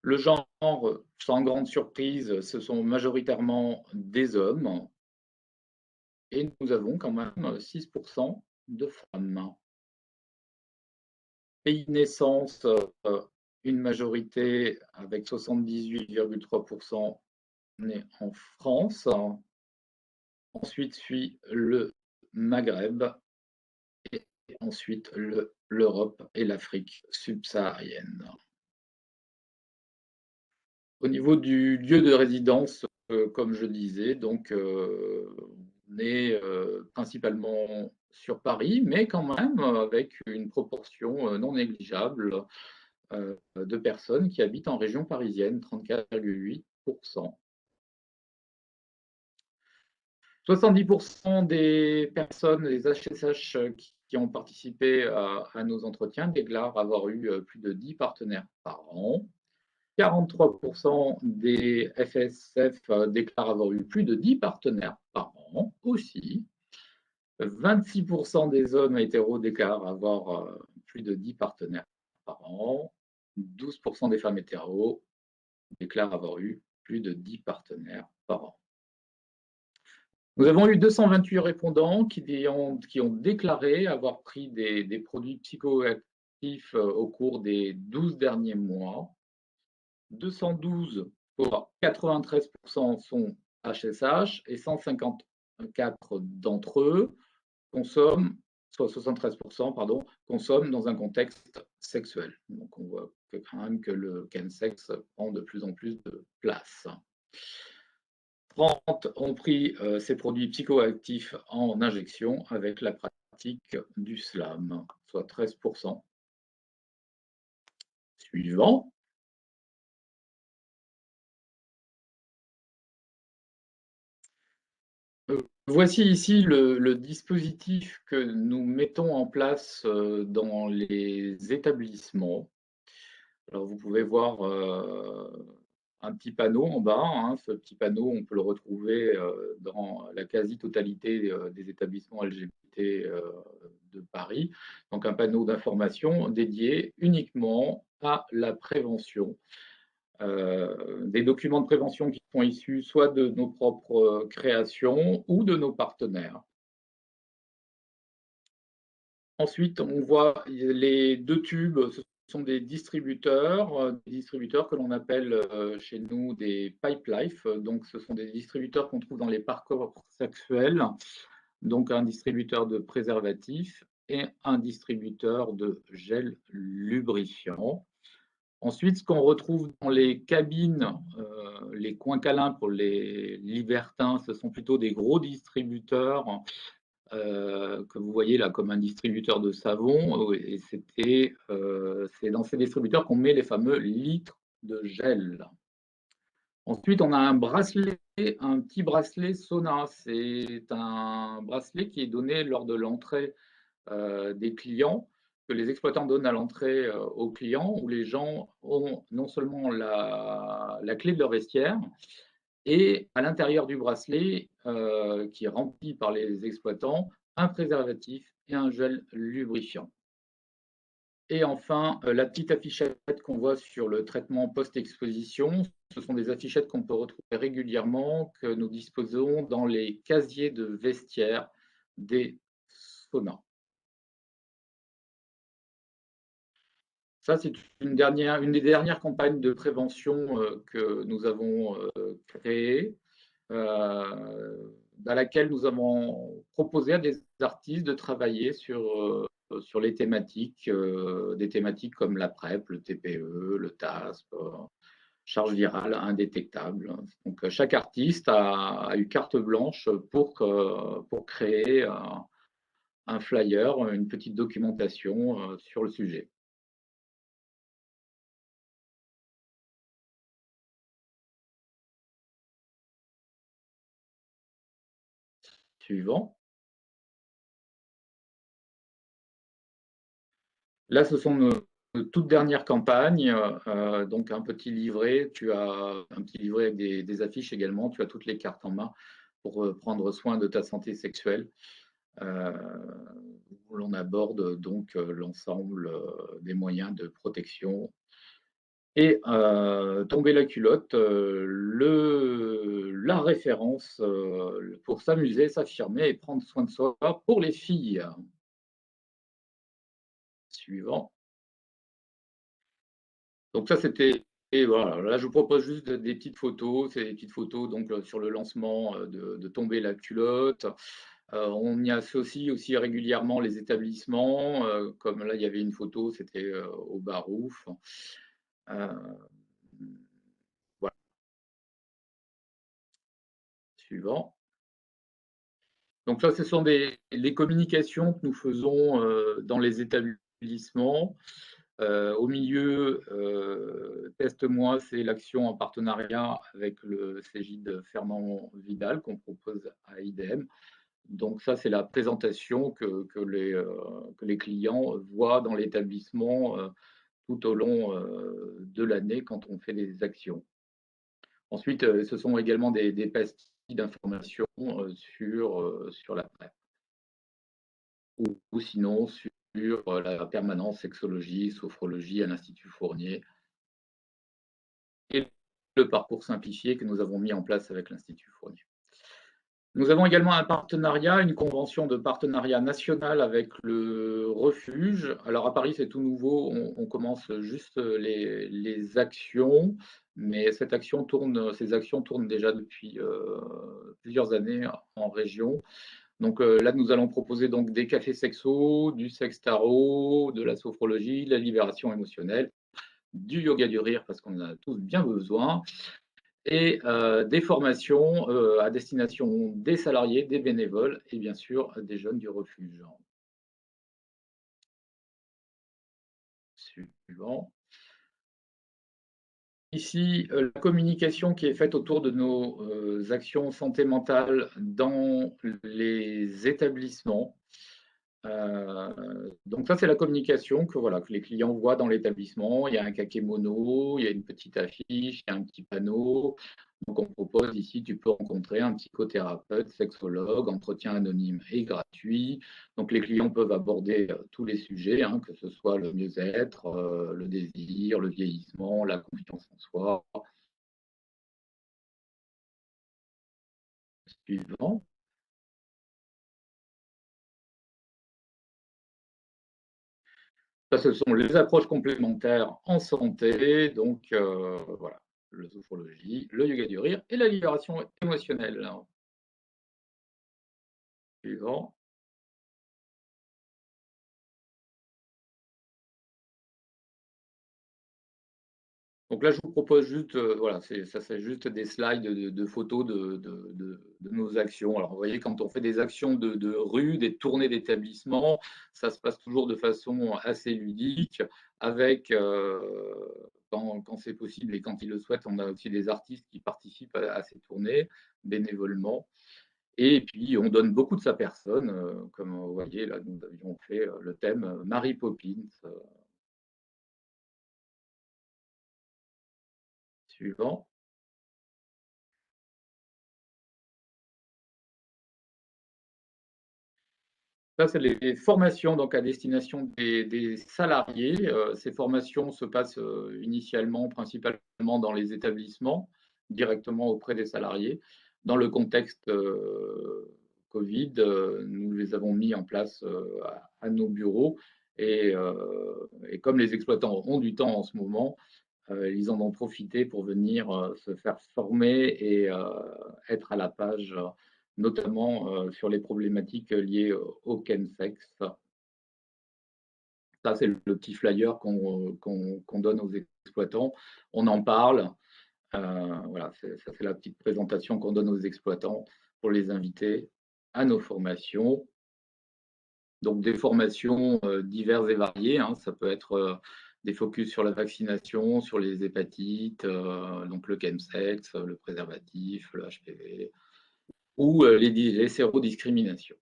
Le genre, sans grande surprise, ce sont majoritairement des hommes. Et nous avons quand même 6% de femmes. Pays de naissance, une majorité avec 78,3% nés en France. Ensuite suit le Maghreb et ensuite l'Europe et l'Afrique subsaharienne. Au niveau du lieu de résidence, comme je disais, donc on est principalement sur Paris, mais quand même avec une proportion non négligeable de personnes qui habitent en région parisienne, 34,8%. 70% des personnes, des HSH qui ont participé à nos entretiens déclarent avoir eu plus de 10 partenaires par an. 43% des FSF déclarent avoir eu plus de 10 partenaires par an aussi. 26% des hommes hétéros déclarent avoir plus de 10 partenaires par an. 12% des femmes hétéros déclarent avoir eu plus de 10 partenaires par an. Nous avons eu 228 répondants qui ont déclaré avoir pris des produits psychoactifs au cours des 12 derniers mois. 212, pour 93% sont HSH et 154 d'entre eux consomment, soit 73%, pardon, consomment dans un contexte sexuel. Donc on voit quand même que le chemsex prend de plus en plus de place. 30 ont pris ces produits psychoactifs en injection avec la pratique du SLAM, soit 13%. Suivant. Voici ici le dispositif que nous mettons en place dans les établissements. Alors vous pouvez voir un petit panneau en bas. Hein. Ce petit panneau, on peut le retrouver dans la quasi-totalité des établissements LGBT de Paris. Donc un panneau d'information dédié uniquement à la prévention. Des documents de prévention qui sont issus soit de nos propres créations ou de nos partenaires. Ensuite, on voit les deux tubes, ce sont des distributeurs que l'on appelle chez nous des Pipe Life. Donc, ce sont des distributeurs qu'on trouve dans les parcours sexuels. Donc, un distributeur de préservatifs et un distributeur de gel lubrifiant. Ensuite, ce qu'on retrouve dans les cabines, les coins câlins pour les libertins, ce sont plutôt des gros distributeurs que vous voyez là comme un distributeur de savon. Et c'est dans ces distributeurs qu'on met les fameux litres de gel. Ensuite, on a un petit bracelet Sona. C'est un bracelet qui est donné lors de l'entrée des clients, que les exploitants donnent à l'entrée aux clients, où les gens ont non seulement la clé de leur vestiaire, et à l'intérieur du bracelet, qui est rempli par les exploitants, un préservatif et un gel lubrifiant. Et enfin, la petite affichette qu'on voit sur le traitement post-exposition, ce sont des affichettes qu'on peut retrouver régulièrement, que nous disposons dans les casiers de vestiaire des saunas. Ça, c'est une des dernières campagnes de prévention que nous avons créées, dans laquelle nous avons proposé à des artistes de travailler sur les thématiques, des thématiques comme la PrEP, le TPE, le TASP, charge virale indétectable. Donc, chaque artiste a eu carte blanche pour créer un flyer, une petite documentation sur le sujet. Suivant. Là, ce sont nos toutes dernières campagnes. Donc, un petit livret. Tu as un petit livret avec des affiches également. Tu as toutes les cartes en main pour prendre soin de ta santé sexuelle. Où l'on aborde donc l'ensemble des moyens de protection. Et tomber la culotte, la référence pour s'amuser, s'affirmer et prendre soin de soi pour les filles. Suivant. Donc ça, c'était... Et voilà, là, je vous propose juste des petites photos. C'est des petites photos donc, sur le lancement de tomber la culotte. On y associe aussi régulièrement les établissements. Comme là, il y avait une photo, c'était au Barouf. Voilà. Suivant. Donc là, ce sont les communications que nous faisons dans les établissements. Au milieu, Teste-moi, c'est l'action en partenariat avec le Cégide Fernand Vidal qu'on propose à IDEM. Donc ça, c'est la présentation que les clients voient dans l'établissement tout au long de l'année quand on fait des actions. Ensuite, ce sont également des pastilles d'information sur la PrEP. Ou sinon sur la permanence sexologie, sophrologie à l'Institut Fournier et le parcours simplifié que nous avons mis en place avec l'Institut Fournier. Nous avons également un partenariat, une convention de partenariat national avec le refuge. Alors à Paris, c'est tout nouveau, on commence juste les actions, mais ces actions tournent déjà depuis plusieurs années en région. Donc là, nous allons proposer donc des cafés sexo, du sexe tarot, de la sophrologie, de la libération émotionnelle, du yoga du rire parce qu'on en a tous bien besoin, et des formations à destination des salariés, des bénévoles et bien sûr des jeunes du refuge. Suivant. Ici, la communication qui est faite autour de nos actions santé mentale dans les établissements. Donc ça, c'est la communication que, voilà, que les clients voient dans l'établissement. Il y a un kakémono, il y a une petite affiche, il y a un petit panneau. Donc on propose ici, tu peux rencontrer un psychothérapeute, sexologue, entretien anonyme et gratuit. Donc les clients peuvent aborder tous les sujets, hein, que ce soit le mieux-être, le désir, le vieillissement, la confiance en soi. Suivant. Ça, ce sont les approches complémentaires en santé. Donc, voilà, la sophrologie, le yoga du rire et la libération émotionnelle. Suivant. Donc là, je vous propose juste, voilà, ça c'est juste des slides de photos de nos actions. Alors, vous voyez, quand on fait des actions de rue, des tournées d'établissement, ça se passe toujours de façon assez ludique, avec, quand c'est possible et quand ils le souhaitent, on a aussi des artistes qui participent à ces tournées bénévolement. Et puis, on donne beaucoup de sa personne, comme vous voyez, là, nous avions fait le thème Mary Poppins. Suivant. Ça, c'est les formations donc, à destination des salariés. Ces formations se passent initialement, principalement dans les établissements, directement auprès des salariés. Dans le contexte Covid, nous les avons mis en place à nos bureaux. Et comme les exploitants ont du temps en ce moment, ils en ont profité pour venir se faire former et être à la page, notamment sur les problématiques liées au chemsex. Ça, c'est le petit flyer qu'on donne aux exploitants. On en parle. Voilà, ça, c'est la petite présentation qu'on donne aux exploitants pour les inviter à nos formations. Donc, des formations diverses et variées, hein. Ça peut être des focus sur la vaccination, sur les hépatites, donc le chemsex, le préservatif, le HPV, ou les sérodiscriminations.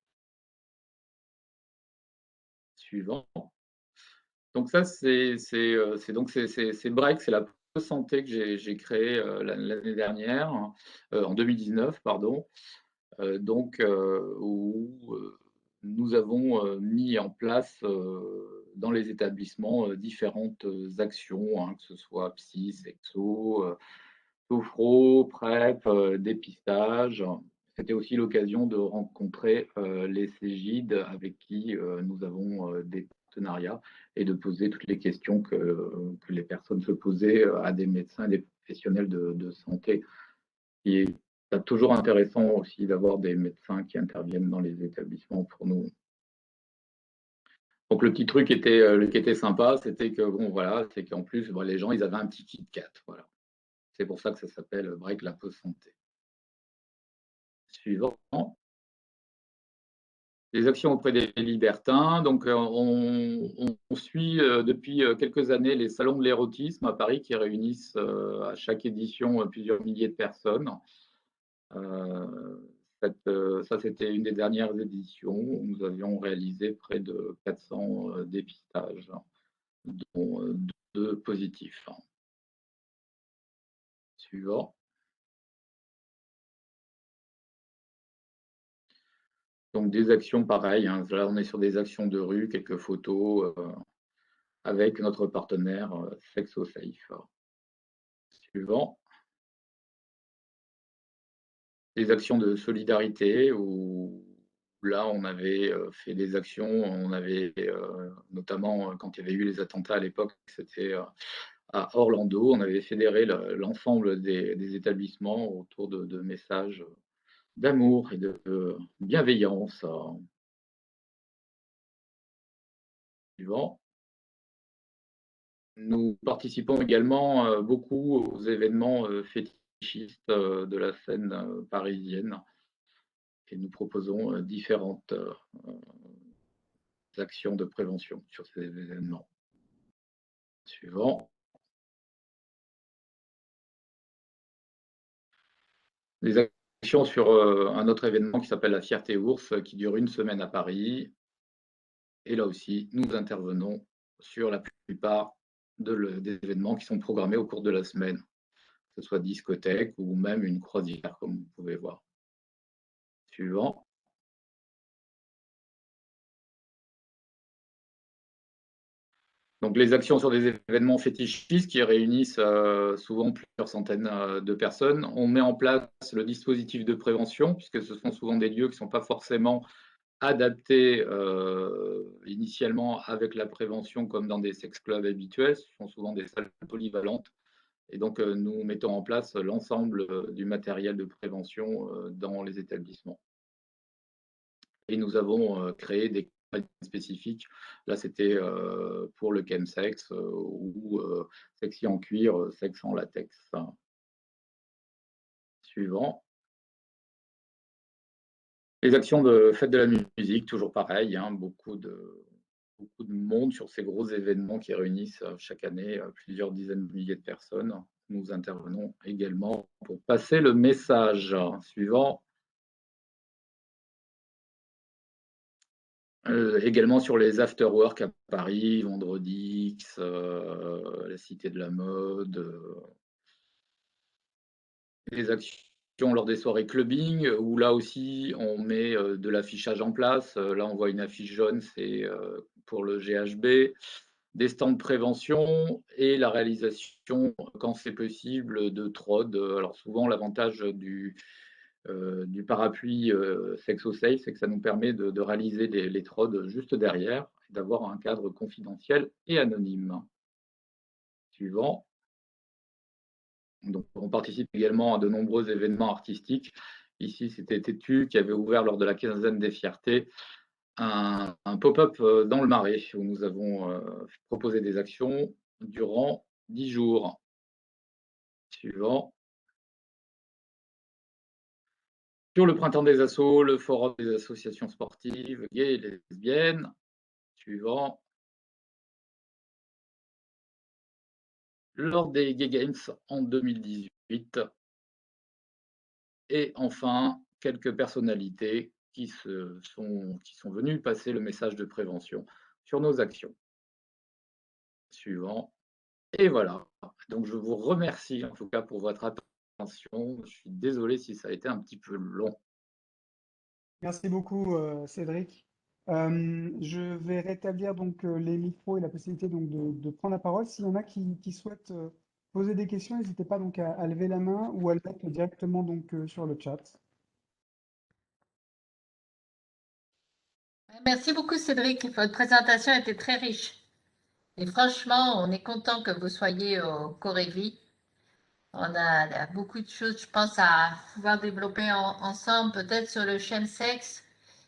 Suivant. Donc ça, c'est Break, c'est la santé que j'ai créée l'année dernière, en 2019, pardon. Donc, où nous avons mis en place dans les établissements différentes actions, hein, que ce soit psy, sexo, sophro, PrEP, dépistage. C'était aussi l'occasion de rencontrer les Cégides avec qui nous avons des partenariats et de poser toutes les questions que les personnes se posaient à des médecins, des professionnels de santé. Et c'est toujours intéressant aussi d'avoir des médecins qui interviennent dans les établissements pour nous. Donc le petit truc qui était sympa, c'était que bon voilà, c'est qu'en plus les gens ils avaient un petit Kit Kat, voilà. C'est pour ça que ça s'appelle Break la pause santé. Suivant. Les actions auprès des libertins. Donc on suit depuis quelques années les salons de l'érotisme à Paris qui réunissent à chaque édition plusieurs milliers de personnes. Ça, c'était une des dernières éditions où nous avions réalisé près de 400 dépistages, dont 2 positifs. Suivant. Donc des actions pareilles, hein. Là, on est sur des actions de rue, quelques photos avec notre partenaire SexoSafe. Suivant. des actions de solidarité où là, on avait fait des actions, on avait notamment quand il y avait eu les attentats à l'époque, c'était à Orlando, on avait fédéré l'ensemble des établissements autour de messages d'amour et de bienveillance. Suivant. Nous participons également beaucoup aux événements fétichistes de la scène parisienne et nous proposons différentes actions de prévention sur ces événements. Suivant. Des actions sur un autre événement qui s'appelle la Fierté Ours, qui dure une semaine à Paris. Et là aussi, nous intervenons sur la plupart des événements qui sont programmés au cours de la semaine, que ce soit discothèque ou même une croisière, comme vous pouvez voir. Suivant. Donc les actions sur des événements fétichistes qui réunissent souvent plusieurs centaines de personnes. On met en place le dispositif de prévention, puisque ce sont souvent des lieux qui ne sont pas forcément adaptés initialement avec la prévention comme dans des sex clubs habituels. Ce sont souvent des salles polyvalentes. Et donc nous mettons en place l'ensemble du matériel de prévention dans les établissements. Et nous avons créé des campagnes spécifiques. Là, c'était pour le chemsex ou sexy en cuir, sexe en latex. Suivant. Les actions de fête de la musique, toujours pareil, hein, beaucoup de monde sur ces gros événements qui réunissent chaque année plusieurs dizaines de milliers de personnes. Nous intervenons également pour passer le message. Suivant. Également sur les after-work à Paris, Vendredi X, la Cité de la Mode, les actions lors des soirées clubbing, où là aussi on met de l'affichage en place. Là on voit une affiche jaune, c'est pour le GHB, des stands de prévention et la réalisation, quand c'est possible, de TROD. Alors souvent l'avantage du parapluie Sexo Safe, c'est que ça nous permet de réaliser les TROD juste derrière et d'avoir un cadre confidentiel et anonyme. Suivant. Donc, on participe également à de nombreux événements artistiques. Ici, c'était Tétu qui avait ouvert lors de la quinzaine des fiertés un pop-up dans le Marais où nous avons proposé des actions durant 10 jours. Suivant. Sur le printemps des assos, le forum des associations sportives gays et lesbiennes. Suivant. Lors des Gay Games en 2018. Et enfin, quelques personnalités qui sont venues passer le message de prévention sur nos actions. Suivant. Et voilà. Donc, je vous remercie en tout cas pour votre attention. Je suis désolé si ça a été un petit peu long. Merci beaucoup, Cédric. Je vais rétablir donc les micros et la possibilité donc de prendre la parole. S'il y en a qui souhaitent poser des questions, n'hésitez pas donc à lever la main ou à le mettre directement donc sur le chat. Merci beaucoup, Cédric. Votre présentation était très riche. Et franchement, on est content que vous soyez au Corévi. On a beaucoup de choses, je pense, à pouvoir développer ensemble, peut-être sur le chemsex.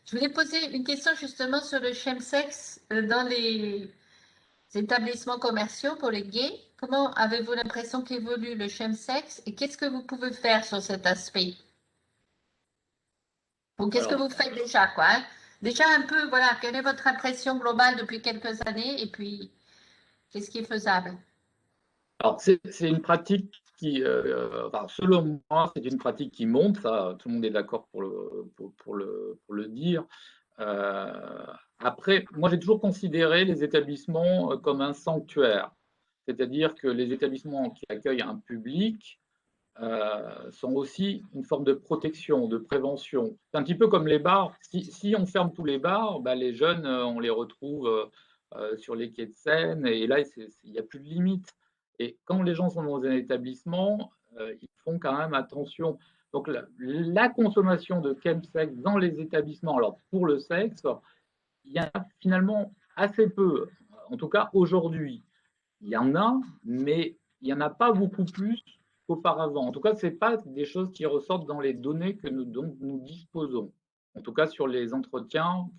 Je voulais poser une question justement sur le chemsex dans les établissements commerciaux pour les gays. Comment avez-vous l'impression qu'évolue le chemsex et qu'est-ce que vous pouvez faire sur cet aspect? Ou qu'est-ce que vous faites déjà, quoi, hein? Déjà un peu, voilà, quelle est votre impression globale depuis quelques années et puis qu'est-ce qui est faisable? Alors, c'est une pratique qui, enfin, selon moi, c'est une pratique qui monte, ça, tout le monde est d'accord pour le dire. Après, moi, j'ai toujours considéré les établissements comme un sanctuaire, c'est-à-dire que les établissements qui accueillent un public sont aussi une forme de protection, de prévention. C'est un petit peu comme les bars. Si on ferme tous les bars, bah, les jeunes, on les retrouve sur les quais de Seine, et là, il n'y a plus de limite. Et quand les gens sont dans un établissement, ils font quand même attention. Donc, la consommation de chemsex dans les établissements, alors pour le sexe, il y en a finalement assez peu. En tout cas, aujourd'hui, il y en a, mais il n'y en a pas beaucoup plus qu'auparavant. En tout cas, ce n'est pas des choses qui ressortent dans les données dont nous disposons. En tout cas, sur les entretiens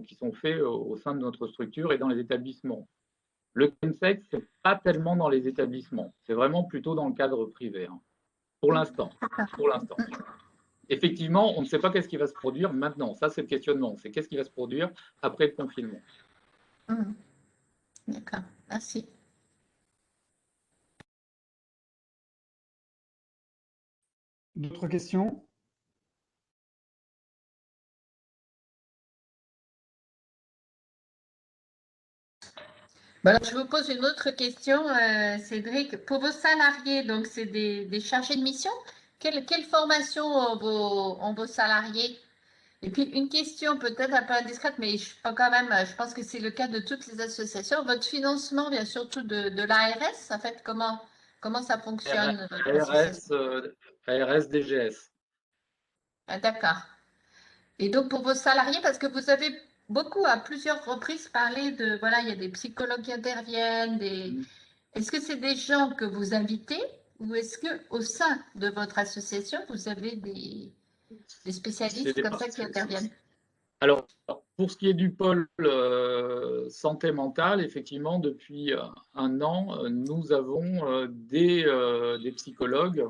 qui sont faits au sein de notre structure et dans les établissements. Le chemsex, ce n'est pas tellement dans les établissements. C'est vraiment plutôt dans le cadre privé, hein. Pour l'instant. Pour l'instant. Effectivement, on ne sait pas qu'est-ce qui va se produire maintenant. Ça, c'est le questionnement. C'est qu'est-ce qui va se produire après le confinement. D'accord, merci. D'autres questions? Alors, je vous pose une autre question, Cédric. Pour vos salariés, donc c'est des chargés de mission, quelle formation ont vos salariés? Et puis une question peut-être un peu indiscrète, mais quand même, je pense que c'est le cas de toutes les associations. Votre financement vient surtout de l'ARS, en fait, comment ça fonctionne, votre association? ARS DGS. Ah, d'accord. Et donc pour vos salariés, parce que vous avez beaucoup à plusieurs reprises parlé de, voilà, il y a des psychologues qui interviennent, Est-ce que c'est des gens que vous invitez ou est-ce que au sein de votre association, vous avez des spécialistes comme ça qui interviennent? Alors, pour ce qui est du pôle santé mentale, effectivement, depuis un an, nous avons des psychologues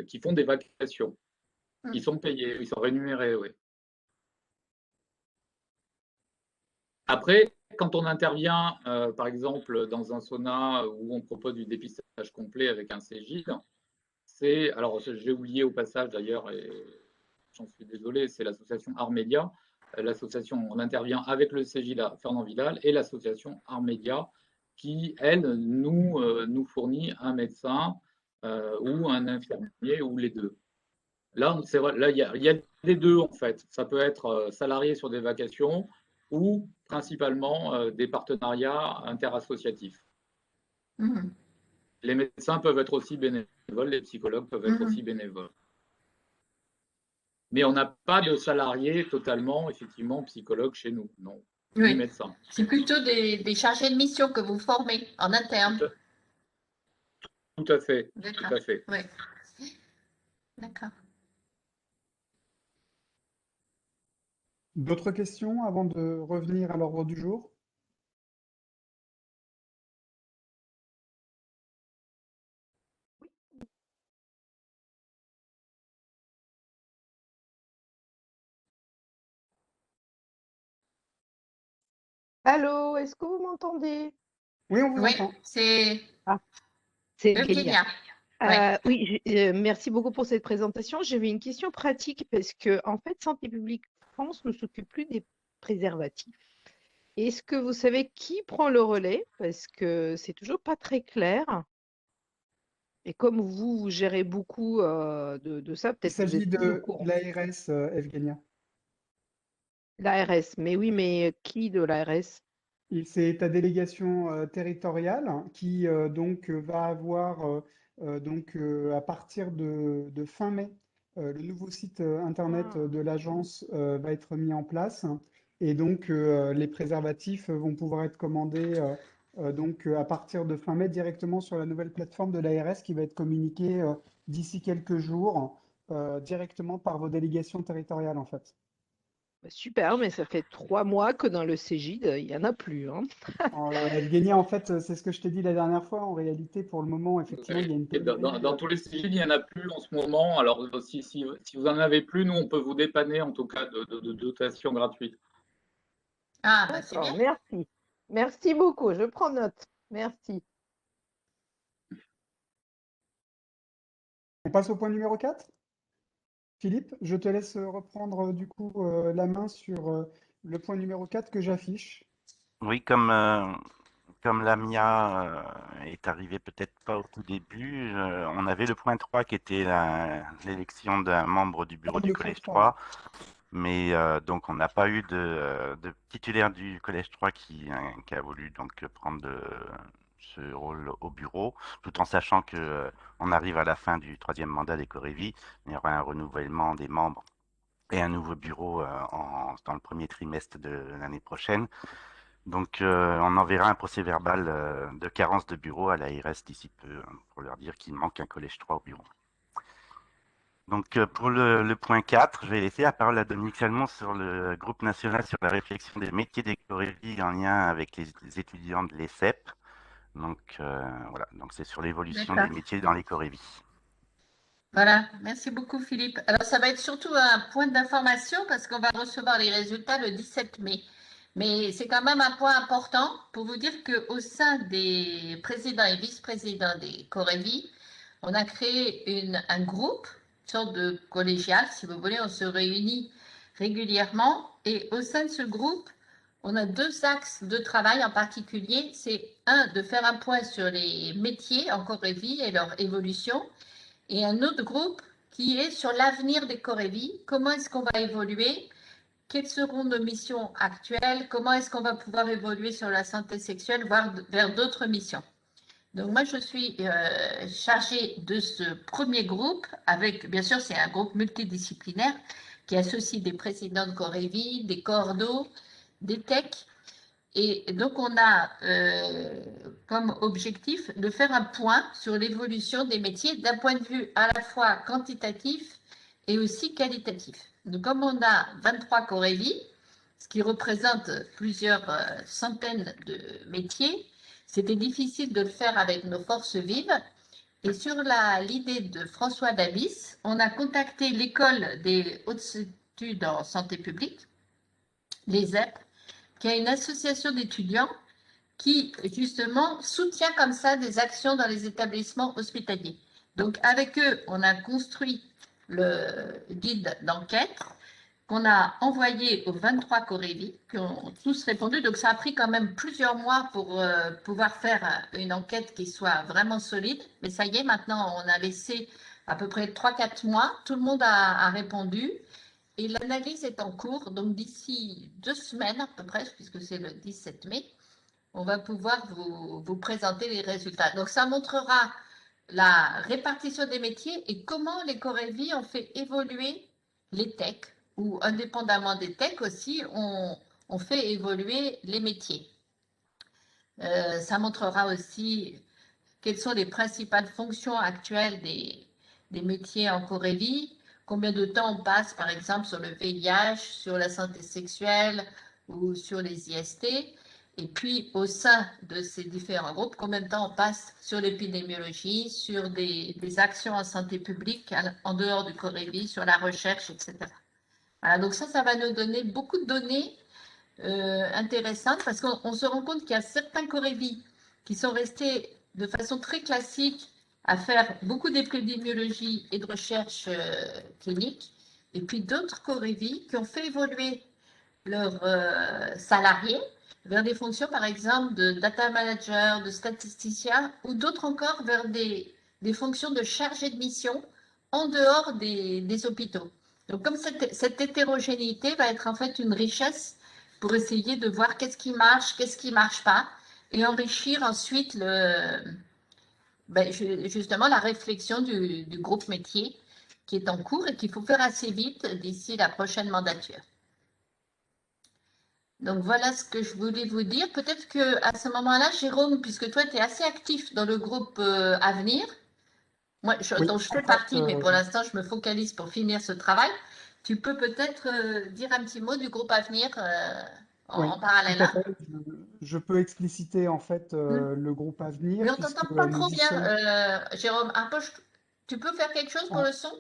qui font des vacations. Ils sont payés, ils sont rémunérés, oui. Après, quand on intervient, par exemple, dans un sauna où on propose du dépistage complet avec un Cégide, alors j'ai oublié au passage d'ailleurs, et j'en suis désolé, c'est l'association Armédia. L'association, on intervient avec le Cégide à Fernand Vidal et l'association Armédia qui, elle, nous fournit un médecin ou un infirmier ou les deux. Là, c'est vrai, là, il y a les deux en fait. Ça peut être salarié sur des vacations ou principalement des partenariats interassociatifs. Les médecins peuvent être aussi bénévoles, les psychologues peuvent être aussi bénévoles. Mais on n'a pas de salariés totalement, effectivement, psychologues chez nous, non. Oui. Ni médecins. C'est plutôt des chargés de mission que vous formez en interne. Tout à fait. D'accord. Tout à fait. Oui. D'accord. D'autres questions avant de revenir à l'ordre du jour? Allô, est-ce que vous m'entendez? Oui, on vous Oui, entend. c'est C'est Eugénia. Oui, merci beaucoup pour cette présentation. J'avais une question pratique parce que, en fait, Santé publique France ne s'occupe plus des préservatifs. Est-ce que vous savez qui prend le relais? Parce que c'est toujours pas très clair. Et comme vous gérez beaucoup de ça, Il peut-être que vous s'agit êtes plus au de courant. l'ARS, Evgenia. L'ARS, mais oui, mais qui de l'ARS? C'est ta délégation territoriale qui donc va avoir donc à partir de fin mai le nouveau site internet de l'agence va être mis en place et donc les préservatifs vont pouvoir être commandés donc à partir de fin mai directement sur la nouvelle plateforme de l'ARS qui va être communiquée d'ici quelques jours directement par vos délégations territoriales en fait. Super, mais ça fait 3 mois que dans le Cégide, il n'y en a plus, hein. Evgenia, en fait, c'est ce que je t'ai dit la dernière fois. En réalité, pour le moment, effectivement, il y a une Et pénurie. dans tous les Cégides, il n'y en a plus en ce moment. Alors, si vous en avez plus, nous, on peut vous dépanner, en tout cas, de dotation gratuite. Ah, bah, c'est D'accord, bien. merci. Merci beaucoup, je prends note. Merci. On passe au point numéro 4. Philippe, je te laisse reprendre du coup la main sur le point numéro 4 que j'affiche. Oui, comme la MIA est arrivée peut-être pas au tout début, on avait le point 3 qui était l'élection d'un membre du bureau du Le Collège point 3. Mais donc on n'a pas eu de titulaire du Collège 3 qui a voulu donc prendre ce rôle au bureau, tout en sachant que on arrive à la fin du 3e mandat des Corévi. Il y aura un renouvellement des membres et un nouveau bureau dans le premier trimestre de l'année prochaine. Donc, on enverra un procès-verbal de carence de bureau à l'ARS d'ici peu pour leur dire qu'il manque un collège 3 au bureau. Donc, pour le point 4, je vais laisser la parole à Dominique Salmon sur le groupe national sur la réflexion des métiers des Corévi en lien avec les étudiants de l'ESSEP. Donc, voilà, donc c'est sur l'évolution des D'accord. métiers dans les Corévi. Voilà, merci beaucoup Philippe. Alors ça va être surtout un point d'information parce qu'on va recevoir les résultats le 17 mai. Mais c'est quand même un point important pour vous dire qu'au sein des présidents et vice-présidents des Corévi, on a créé un groupe, une sorte de collégial, si vous voulez, on se réunit régulièrement et au sein de ce groupe, on a 2 axes de travail en particulier. C'est un, de faire un point sur les métiers en Corévi et leur évolution, et un autre groupe qui est sur l'avenir des Corévi. Comment est-ce qu'on va évoluer? Quelles seront nos missions actuelles? Comment est-ce qu'on va pouvoir évoluer sur la santé sexuelle, voire vers d'autres missions? Donc moi, je suis chargée de ce premier groupe avec, bien sûr, c'est un groupe multidisciplinaire qui associe des présidents de Corévi, des coordos, des techs. Et donc, on a comme objectif de faire un point sur l'évolution des métiers d'un point de vue à la fois quantitatif et aussi qualitatif. Donc, comme on a 23 Corévi, ce qui représente plusieurs centaines de métiers, c'était difficile de le faire avec nos forces vives. Et sur l'idée de François Dabis, on a contacté l'école des hautes études en santé publique, l'ESEP, qui est une association d'étudiants qui, justement, soutient comme ça des actions dans les établissements hospitaliers. Donc, avec eux, on a construit le guide d'enquête qu'on a envoyé aux 23 Corévi, qui ont tous répondu. Donc, ça a pris quand même plusieurs mois pour pouvoir faire une enquête qui soit vraiment solide. Mais ça y est, maintenant, on a laissé à peu près 3-4 mois. Tout le monde a répondu. Et l'analyse est en cours, donc d'ici 2 semaines à peu près, puisque c'est le 17 mai, on va pouvoir vous présenter les résultats. Donc ça montrera la répartition des métiers et comment les Corévi ont fait évoluer les techs, ou indépendamment des techs aussi, on fait évoluer les métiers. Ça montrera aussi quelles sont les principales fonctions actuelles des métiers en Corévi, combien de temps on passe, par exemple, sur le VIH, sur la santé sexuelle ou sur les IST, et puis au sein de ces différents groupes, combien de temps on passe sur l'épidémiologie, sur des actions en santé publique en dehors du Corévi, sur la recherche, etc. Voilà, donc ça va nous donner beaucoup de données intéressantes parce qu'on se rend compte qu'il y a certains Corévi qui sont restés de façon très classique à faire beaucoup d'épidémiologie et de recherche clinique, et puis d'autres Corévi qui ont fait évoluer leurs salariés vers des fonctions, par exemple, de data manager, de statisticien, ou d'autres encore vers des fonctions de chargé de mission en dehors des hôpitaux. Donc, comme cette hétérogénéité va être en fait une richesse pour essayer de voir qu'est-ce qui marche pas, et enrichir ensuite justement la réflexion du groupe métier qui est en cours et qu'il faut faire assez vite d'ici la prochaine mandature. Donc voilà ce que je voulais vous dire. Peut-être qu'à ce moment-là, Jérôme, puisque toi, tu es assez actif dans le groupe Avenir, moi, dont je fais partie, mais pour l'instant, je me focalise pour finir ce travail. Tu peux peut-être dire un petit mot du groupe Avenir en parallèle. Tout à fait. Je peux expliciter en fait le groupe Avenir. Mais on ne t'entend pas trop bien, Jérôme. Tu peux faire quelque chose pour le son?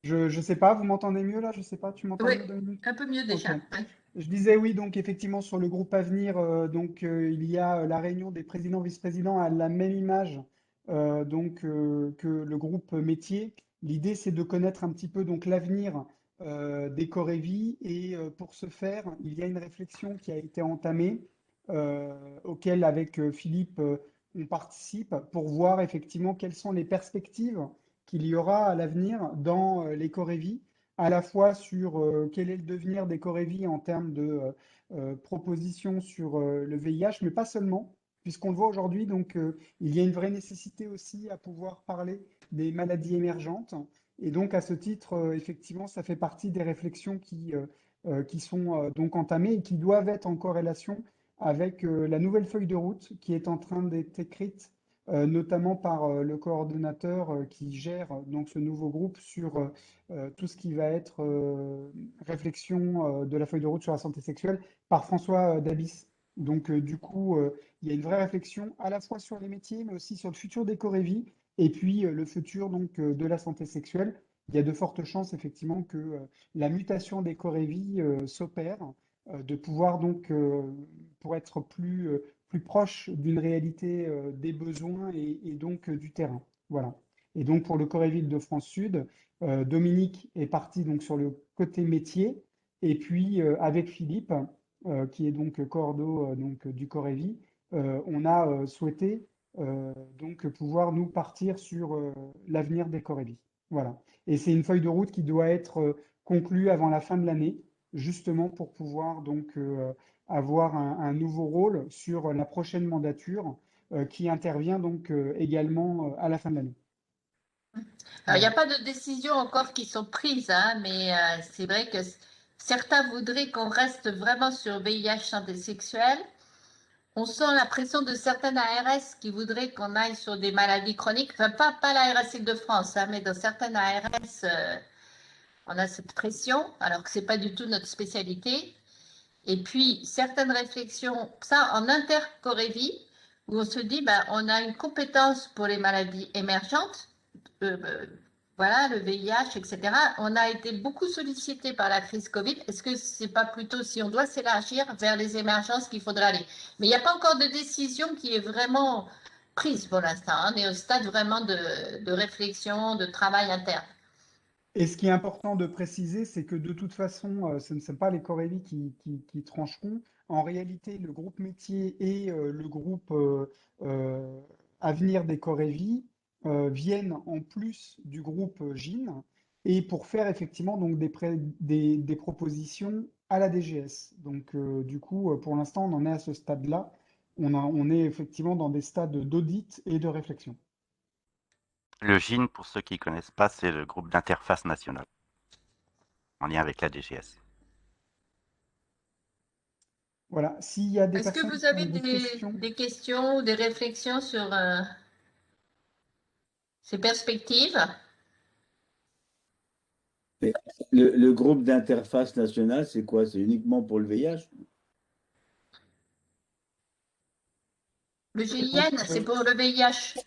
Je sais pas, vous m'entendez mieux là? Je sais pas, tu m'entends mieux, Dominique? Un peu mieux déjà. Okay. Je disais oui, donc effectivement sur le groupe Avenir, il y a la réunion des présidents, vice-présidents à la même image que le groupe métier. L'idée c'est de connaître un petit peu donc l'avenir des Corévi, et pour ce faire, il y a une réflexion qui a été entamée auquel avec Philippe on participe pour voir effectivement quelles sont les perspectives qu'il y aura à l'avenir dans les Corévi, à la fois sur quel est le devenir des Corévi en termes de propositions sur le VIH, mais pas seulement, puisqu'on le voit aujourd'hui, donc il y a une vraie nécessité aussi à pouvoir parler des maladies émergentes. Et donc à ce titre, effectivement, ça fait partie des réflexions qui sont donc entamées et qui doivent être en corrélation avec la nouvelle feuille de route qui est en train d'être écrite, notamment par le coordonnateur qui gère donc ce nouveau groupe sur tout ce qui va être réflexion de la feuille de route sur la santé sexuelle par François Dabis. Donc du coup, il y a une vraie réflexion à la fois sur les métiers, mais aussi sur le futur des Corévis et puis le futur donc de la santé sexuelle. Il y a de fortes chances effectivement que la mutation des Corévis s'opère, de pouvoir donc pour être plus proche d'une réalité des besoins et donc du terrain. Voilà. Et donc pour le Coréville de France Sud, Dominique est parti donc sur le côté métier, et puis avec Philippe, qui est donc cordo donc du Coréville, on a souhaité donc pouvoir nous partir sur l'avenir des Corévilles. Voilà. Et c'est une feuille de route qui doit être conclue avant la fin de l'année, justement pour pouvoir donc avoir un nouveau rôle sur la prochaine mandature qui intervient donc également à la fin de l'année. Alors, il n'y a pas de décisions encore qui sont prises, hein, mais c'est vrai que certains voudraient qu'on reste vraiment sur VIH santé sexuelle. On sent la pression de certaines ARS qui voudraient qu'on aille sur des maladies chroniques. Enfin, pas l'ARS Île-de-France, hein, mais dans certaines ARS, on a cette pression, alors que ce n'est pas du tout notre spécialité. Et puis, certaines réflexions, ça en intercorévie, où on se dit, ben, on a une compétence pour les maladies émergentes, voilà, le VIH, etc. On a été beaucoup sollicité par la crise Covid. Est-ce que c'est pas plutôt si on doit s'élargir vers les émergences qu'il faudrait aller? Mais il n'y a pas encore de décision qui est vraiment prise pour l'instant. On est au stade vraiment de réflexion, de travail interne. Et ce qui est important de préciser, c'est que de toute façon, ce ne sont pas les Corévis qui trancheront. En réalité, le groupe métier et le groupe avenir des Corévis viennent en plus du groupe GIN et pour faire effectivement donc des propositions à la DGS. Donc du coup, pour l'instant, on en est à ce stade-là. On est effectivement dans des stades d'audit et de réflexion. Le GIN, pour ceux qui ne connaissent pas, c'est le groupe d'interface nationale, en lien avec la DGS. Voilà, s'il y a des Est-ce que personnes vous qui avez ont des questions. des questions ou des réflexions sur ces perspectives? Mais le groupe d'interface nationale, c'est quoi? C'est uniquement pour le VIH? Le GIN, c'est pour le VIH.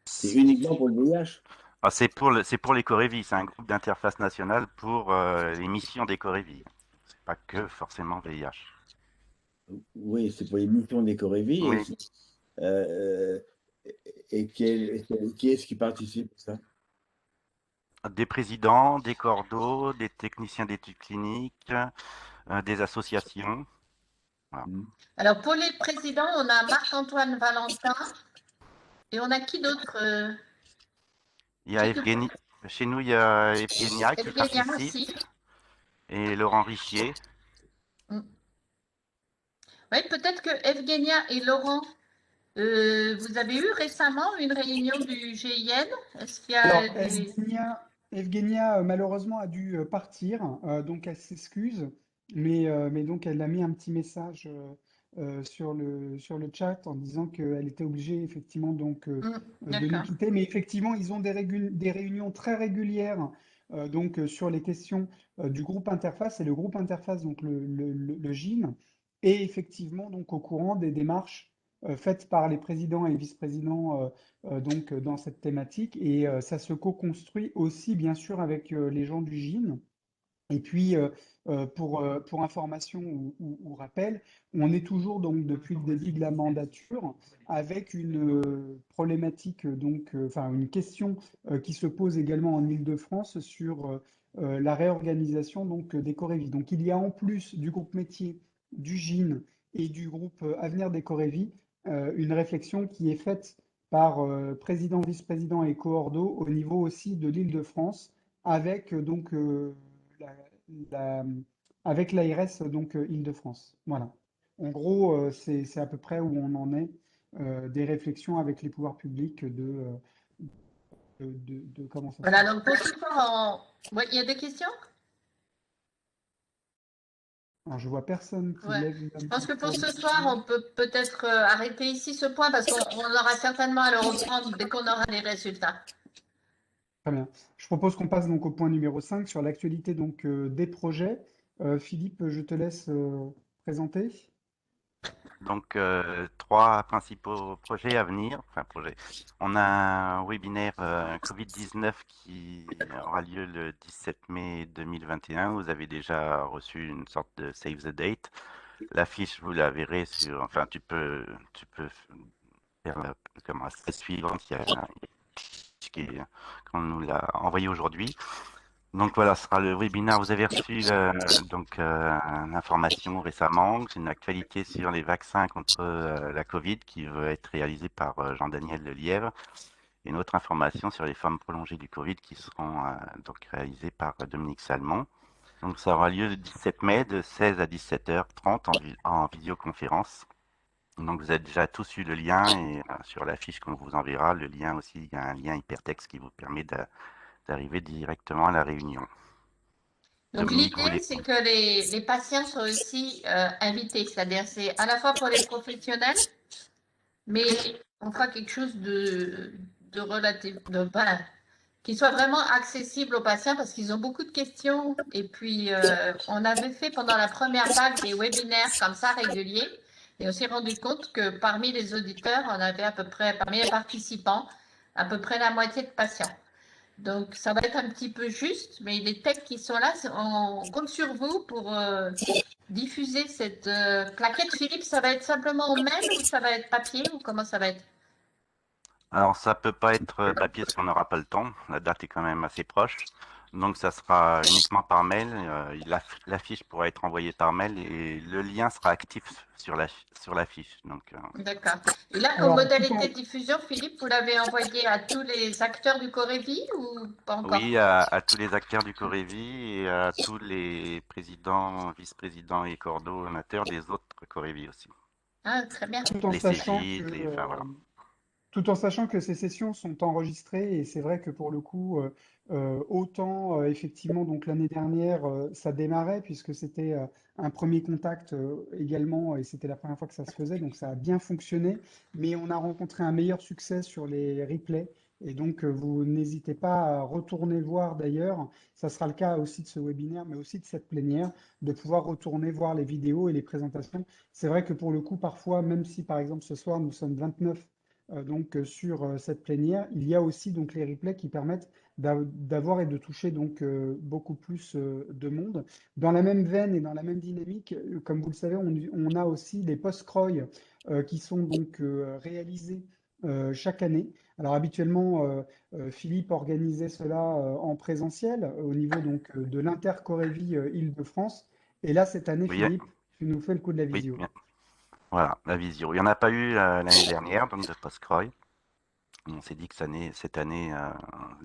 C'est uniquement pour le VIH? Ah, c'est pour les Corévis, c'est un groupe d'interface nationale pour les missions des Corévis. C'est pas que forcément VIH. Oui, c'est pour les missions des Corévis. Oui. Et qui est-ce qui participe à ça? Des présidents, des cordos, des techniciens d'études cliniques, des associations. Voilà. Alors, pour les présidents, on a Marc-Antoine Valentin. Et on a qui d'autre Il y a Evgeny. Chez nous, il y a Evgenia qui Evgenia participe. aussi. Et Laurent Richier. Oui, peut-être que Evgenia et Laurent, vous avez eu récemment une réunion du GIN. Est-ce qu'il y a Alors, Evgenia, malheureusement, a dû partir, donc elle s'excuse, mais donc elle a mis un petit message sur le chat en disant qu'elle était obligée, effectivement, donc de nous quitter. Mais effectivement, ils ont des réunions très régulières donc, sur les questions du groupe Interface, et le groupe Interface, donc le GIN, est effectivement donc au courant des démarches faites par les présidents et vice-présidents donc dans cette thématique, et ça se co-construit aussi bien sûr avec les gens du GIN. Et puis pour information ou rappel, on est toujours donc depuis le début de la mandature avec une problématique donc enfin une question qui se pose également en Île-de-France sur la réorganisation donc des Corévis. Donc il y a en plus du groupe métier, du GIN et du groupe Avenir des Corévis une réflexion qui est faite par président, vice-président et coordo au niveau aussi de l'Île-de-France avec donc avec l'ARS donc Île-de-France. Voilà. En gros, c'est à peu près où on en est des réflexions avec les pouvoirs publics comment ça se Voilà, passe. donc pour ce soir, ouais, il y a des questions? Alors, je vois personne qui Ouais. lève la Je pense que main pour pour ce le soir, sujet. on peut peut-être arrêter ici ce point parce qu'on aura certainement à le reprendre dès qu'on aura les résultats. Très bien. Je propose qu'on passe donc au point numéro 5 sur l'actualité donc des projets. Philippe, je te laisse présenter. Donc, trois principaux projets à venir. Enfin, projets. On a un webinaire Covid-19 qui aura lieu le 17 mai 2021. Vous avez déjà reçu une sorte de save the date. L'affiche, vous la verrez sur. Enfin, tu peux faire la slide suivante. Il y a une fiche qu'on nous l'a envoyé aujourd'hui. Donc voilà, ce sera le webinaire. Vous avez reçu l'information récemment. C'est une actualité sur les vaccins contre la Covid qui va être réalisée par Jean-Daniel Lelièvre. Et une autre information sur les formes prolongées du Covid qui seront donc réalisées par Dominique Salmon. Donc ça aura lieu le 17 mai de 16 à 17h30 en visioconférence. Donc vous avez déjà tous eu le lien et sur la fiche qu'on vous enverra, le lien aussi, il y a un lien hypertexte qui vous permet d'arriver directement à la réunion. Donc Dominique, vous l'idée, voulez... c'est que les patients soient aussi invités, c'est-à-dire c'est à la fois pour les professionnels, mais on fera quelque chose de relatif, qui soit vraiment accessible aux patients parce qu'ils ont beaucoup de questions. Et puis, on avait fait pendant la première vague des webinaires comme ça réguliers. Et on s'est rendu compte que parmi les auditeurs, on avait à peu près, parmi les participants, à peu près la moitié de patients. Donc, ça va être un petit peu juste, mais les techs qui sont là, on compte sur vous pour diffuser cette plaquette. Philippe, ça va être simplement au mail ou ça va être papier ou comment ça va être? Alors, ça peut pas être papier parce qu'on n'aura pas le temps. La date est quand même assez proche. Donc, ça sera uniquement par mail. La fiche pourra être envoyée par mail et le lien sera actif sur la fiche. Donc, D'accord. Et là, comme Alors, modalité de diffusion, Philippe, vous l'avez envoyé à tous les acteurs du Corévi ou pas encore? oui, à tous les acteurs du Corévi et à tous les présidents, vice-présidents et coordonnateurs des autres Corévi aussi. Ah, très bien. tout en Les sachant CJ, enfin voilà. tout en sachant que ces sessions sont enregistrées et c'est vrai que pour le coup, autant effectivement donc l'année dernière ça démarrait puisque c'était un premier contact également et c'était la première fois que ça se faisait donc ça a bien fonctionné, mais on a rencontré un meilleur succès sur les replays et donc vous n'hésitez pas à retourner voir d'ailleurs, ça sera le cas aussi de ce webinaire mais aussi de cette plénière, de pouvoir retourner voir les vidéos et les présentations. C'est vrai que pour le coup parfois, même si par exemple ce soir nous sommes 29 sur cette plénière, il y a aussi donc les replays qui permettent d'avoir et de toucher donc beaucoup plus de monde. Dans la même veine et dans la même dynamique, comme vous le savez, on a aussi les post-croy qui sont donc réalisés chaque année. Alors habituellement, Philippe organisait cela en présentiel au niveau donc de l'Inter-Corévi Île-de-France. Et là, cette année, Oui, Philippe, tu nous fais le coup de la oui, visio. bien. Voilà, la visio. Il n'y en a pas eu l'année dernière, donc de post-croy. On s'est dit que cette année,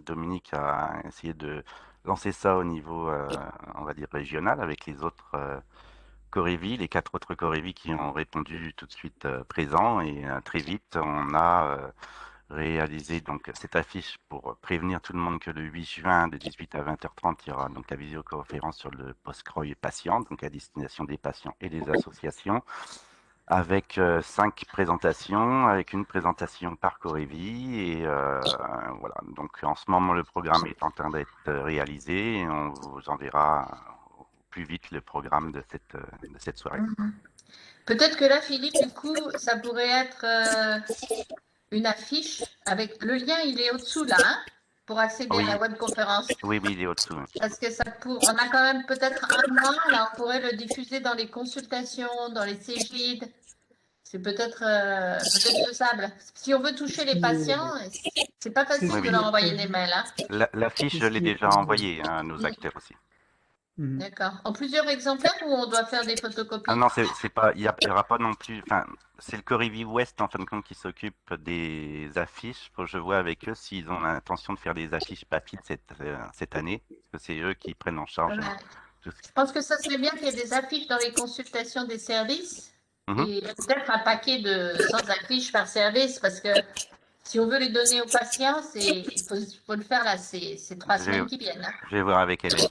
Dominique a essayé de lancer ça au niveau, on va dire, régional avec les autres Corévi, les 4 autres Corévi qui ont répondu tout de suite présent. Et très vite, on a réalisé donc cette affiche pour prévenir tout le monde que le 8 juin de 18 à 20h30, il y aura donc la visioconférence sur le post-croy patient, donc à destination des patients et des associations avec 5 présentations, avec une présentation par Corévi. Et voilà, donc en ce moment, le programme est en train d'être réalisé et on vous enverra au plus vite le programme de cette soirée. Peut-être que là, Philippe, du coup, ça pourrait être une affiche avec le lien, il est au-dessous là, hein, pour accéder à la webconférence. Oui, il est au-dessous. Parce que on a quand même peut-être un mois, là, on pourrait le diffuser dans les consultations, dans les CGID. C'est peut-être faisable. Si on veut toucher les patients, c'est pas facile de leur envoyer des mails. Hein. L'affiche, je l'ai déjà envoyée à nos acteurs aussi. D'accord. En plusieurs exemplaires ou on doit faire des photocopies? Ah non, c'est pas, il y aura pas non plus. Enfin, c'est le Corévi Ouest en fin de compte qui s'occupe des affiches. Faut que je vois avec eux s'ils ont l'intention de faire des affiches papier cette année, parce que c'est eux qui prennent en charge. Je pense que ça serait bien qu'il y ait des affiches dans les consultations des services et peut-être un paquet de 100 affiches par service, parce que si on veut les donner aux patients, il faut le faire là, ces 3 semaines qui viennent. Hein. Je vais voir avec Hélène.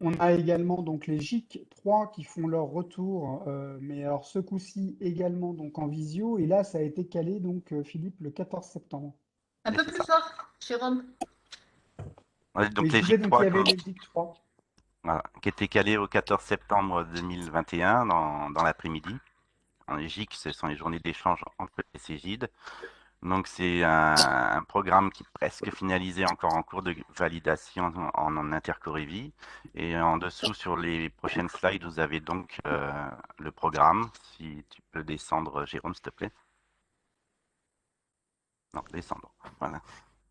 On a également donc les GIC 3 qui font leur retour, mais alors ce coup-ci également donc en visio. Et là, ça a été calé donc Philippe le 14 septembre. Un peu plus fort, Jérôme. Ouais, donc Et je les disais GIC donc 3 il y avait les GIC 3. voilà, qui étaient calés au 14 septembre 2021 dans l'après-midi. Les GIC, ce sont les journées d'échange entre les Cégides. Donc c'est un programme qui est presque finalisé, encore en cours de validation en intercorévie. Et en dessous, sur les prochaines slides, vous avez donc le programme. Si tu peux descendre, Jérôme, s'il te plaît. Non, descendre. Voilà.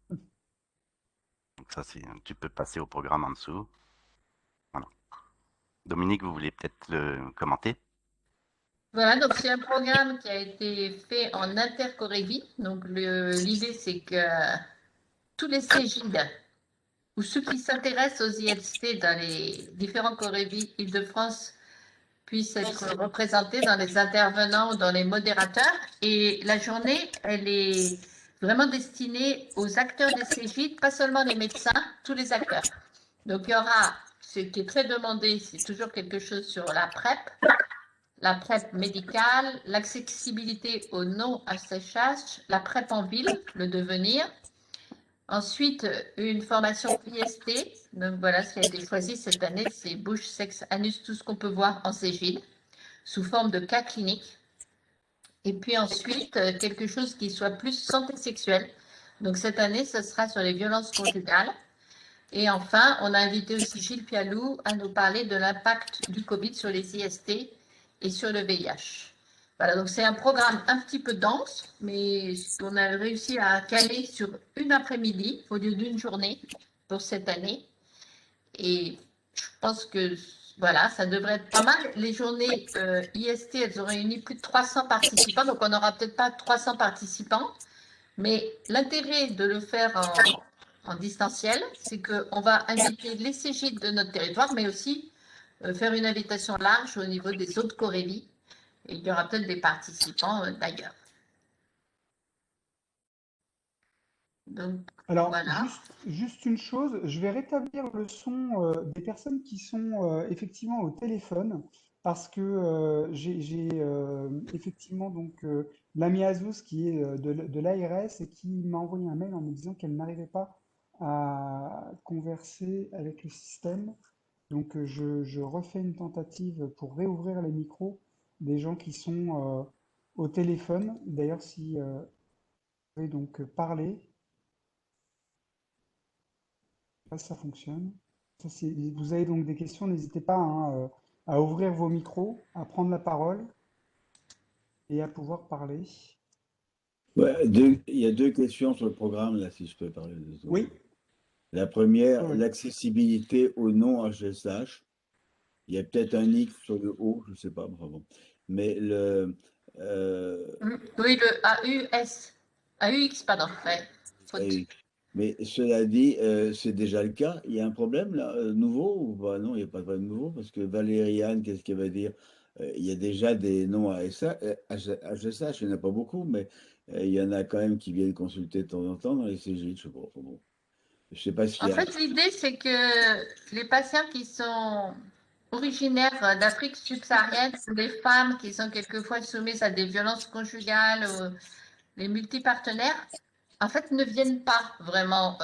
Donc ça, tu peux passer au programme en dessous. Voilà. Dominique, vous voulez peut-être le commenter? Voilà, donc c'est un programme qui a été fait en intercorévie. Donc l'idée, c'est que tous les Cégides ou ceux qui s'intéressent aux ILC dans les différents corévies Île-de-France puissent être représentés dans les intervenants ou dans les modérateurs. Et la journée, elle est vraiment destinée aux acteurs des Cégides, pas seulement les médecins, tous les acteurs. Donc il y aura, ce qui est très demandé, c'est toujours quelque chose sur la PrEP médicale, l'accessibilité au non-HSH, la PrEP en ville, le devenir. Ensuite, une formation IST. Donc voilà, ce qui a été choisi cette année, c'est bouche, sexe, anus, tout ce qu'on peut voir en Cégide, sous forme de cas cliniques. Et puis ensuite, quelque chose qui soit plus santé sexuelle. Donc cette année, ce sera sur les violences conjugales. Et enfin, on a invité aussi Gilles Pialou à nous parler de l'impact du Covid sur les IST et sur le VIH. Voilà, donc c'est un programme un petit peu dense, mais on a réussi à caler sur une après-midi au lieu d'une journée pour cette année. Et je pense que voilà, ça devrait être pas mal. Les journées IST, elles ont réuni plus de 300 participants, donc on n'aura peut-être pas 300 participants, mais l'intérêt de le faire en distanciel, c'est qu'on va inviter les Cégides de notre territoire, mais aussi faire une invitation large au niveau des autres corévies. Et il y aura peut-être des participants d'ailleurs. Donc, Alors, voilà. juste une chose, je vais rétablir le son des personnes qui sont effectivement au téléphone parce que j'ai effectivement donc l'ami Azouz qui est de l'ARS et qui m'a envoyé un mail en me disant qu'elle n'arrivait pas à converser avec le système. Donc, je refais une tentative pour réouvrir les micros des gens qui sont au téléphone. D'ailleurs, si vous pouvez donc parler. Si ça fonctionne. Vous avez donc des questions, n'hésitez pas hein, à ouvrir vos micros, à prendre la parole et à pouvoir parler. Ouais, il y a 2 questions sur le programme, là, si je peux parler de ça. Oui. La première, Oui. l'accessibilité au non-HSH. Il y a peut-être un X sur le haut, je ne sais pas, vraiment. Mais oui, le AUX, pardon. Ouais, faute. mais cela dit, c'est déjà le cas. Il y a un problème là, nouveau ou pas? Non, il n'y a pas de problème nouveau parce que Valériane, qu'est-ce qu'elle va dire? Il y a déjà des noms à HSH, il n'y en a pas beaucoup, mais il y en a quand même qui viennent consulter de temps en temps dans les CGI, je sais pas. Bon. Je sais pas s'il En y a. fait, l'idée, c'est que les patients qui sont originaires d'Afrique subsaharienne, les femmes qui sont quelquefois soumises à des violences conjugales, ou les multipartenaires, en fait, ne viennent pas vraiment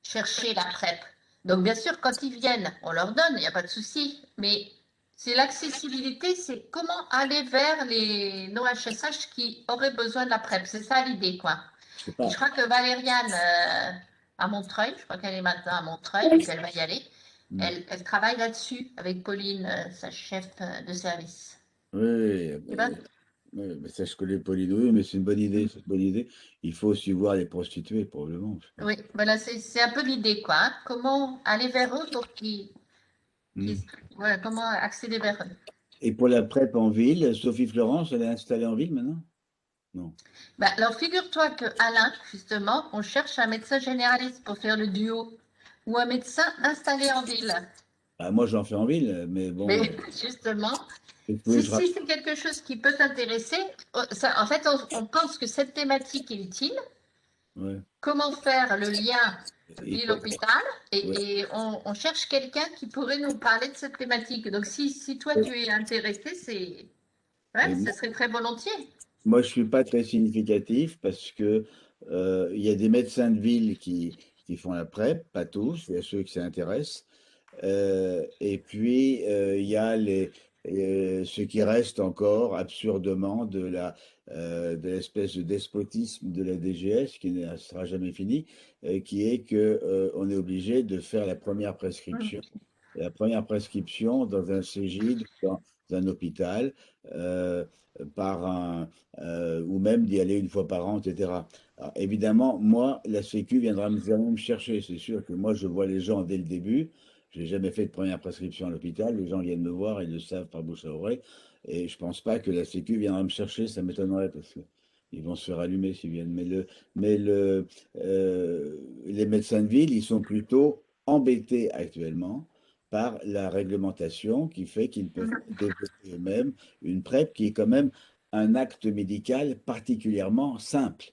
chercher la PrEP. Donc, bien sûr, quand ils viennent, on leur donne, il n'y a pas de souci, mais c'est l'accessibilité, c'est comment aller vers les non-HSH qui auraient besoin de la PrEP. C'est ça l'idée, quoi. Et je crois que Valériane, à Montreuil, je crois qu'elle est maintenant à Montreuil, et qu'elle va y aller, elle travaille là-dessus avec Pauline, sa chef de service. Oui, mais ça, je connais Pauline, oui, mais c'est une bonne idée, c'est une bonne idée. Il faut aussi voir les prostituées, probablement. Oui, voilà, c'est un peu l'idée, quoi. Hein. Comment aller vers eux pour voilà, comment accéder vers eux. Et pour la PrEP en ville, Sophie Florence, elle est installée en ville maintenant? Non. Ben, alors, figure-toi que Alain, justement, on cherche un médecin généraliste pour faire le duo ou un médecin installé en ville. Ah, moi, j'en fais en ville, mais bon, Mais justement, si c'est quelque chose qui peut t'intéresser, en fait, on pense que cette thématique est utile. ouais. Comment faire le lien Il faut- ville-hôpital ouais. et on cherche quelqu'un qui pourrait nous parler de cette thématique. Donc, si toi, tu es intéressé, Et ce serait très volontiers. moi, je suis pas très significatif parce que il y a des médecins de ville qui font la PrEP, pas tous, il y a ceux qui s'intéressent. Et puis, il y a ce qui reste encore absurdement de l'espèce de despotisme de la DGS qui ne sera jamais fini, qui est que, on est obligé de faire la première prescription. La première prescription dans un CGID, dans un hôpital, euh, ou même d'y aller une fois par an, etc. Alors, évidemment, moi, la Sécu viendra me chercher. C'est sûr que moi, je vois les gens dès le début. Je n'ai jamais fait de première prescription à l'hôpital. Les gens viennent me voir, ils le savent par bouche à oreille. Et je pense pas que la Sécu viendra me chercher, ça m'étonnerait parce que ils vont se faire allumer s'ils viennent. Les médecins de ville, ils sont plutôt embêtés actuellement par la réglementation qui fait qu'ils ne peuvent pas développer eux-mêmes une PrEP qui est quand même un acte médical particulièrement simple.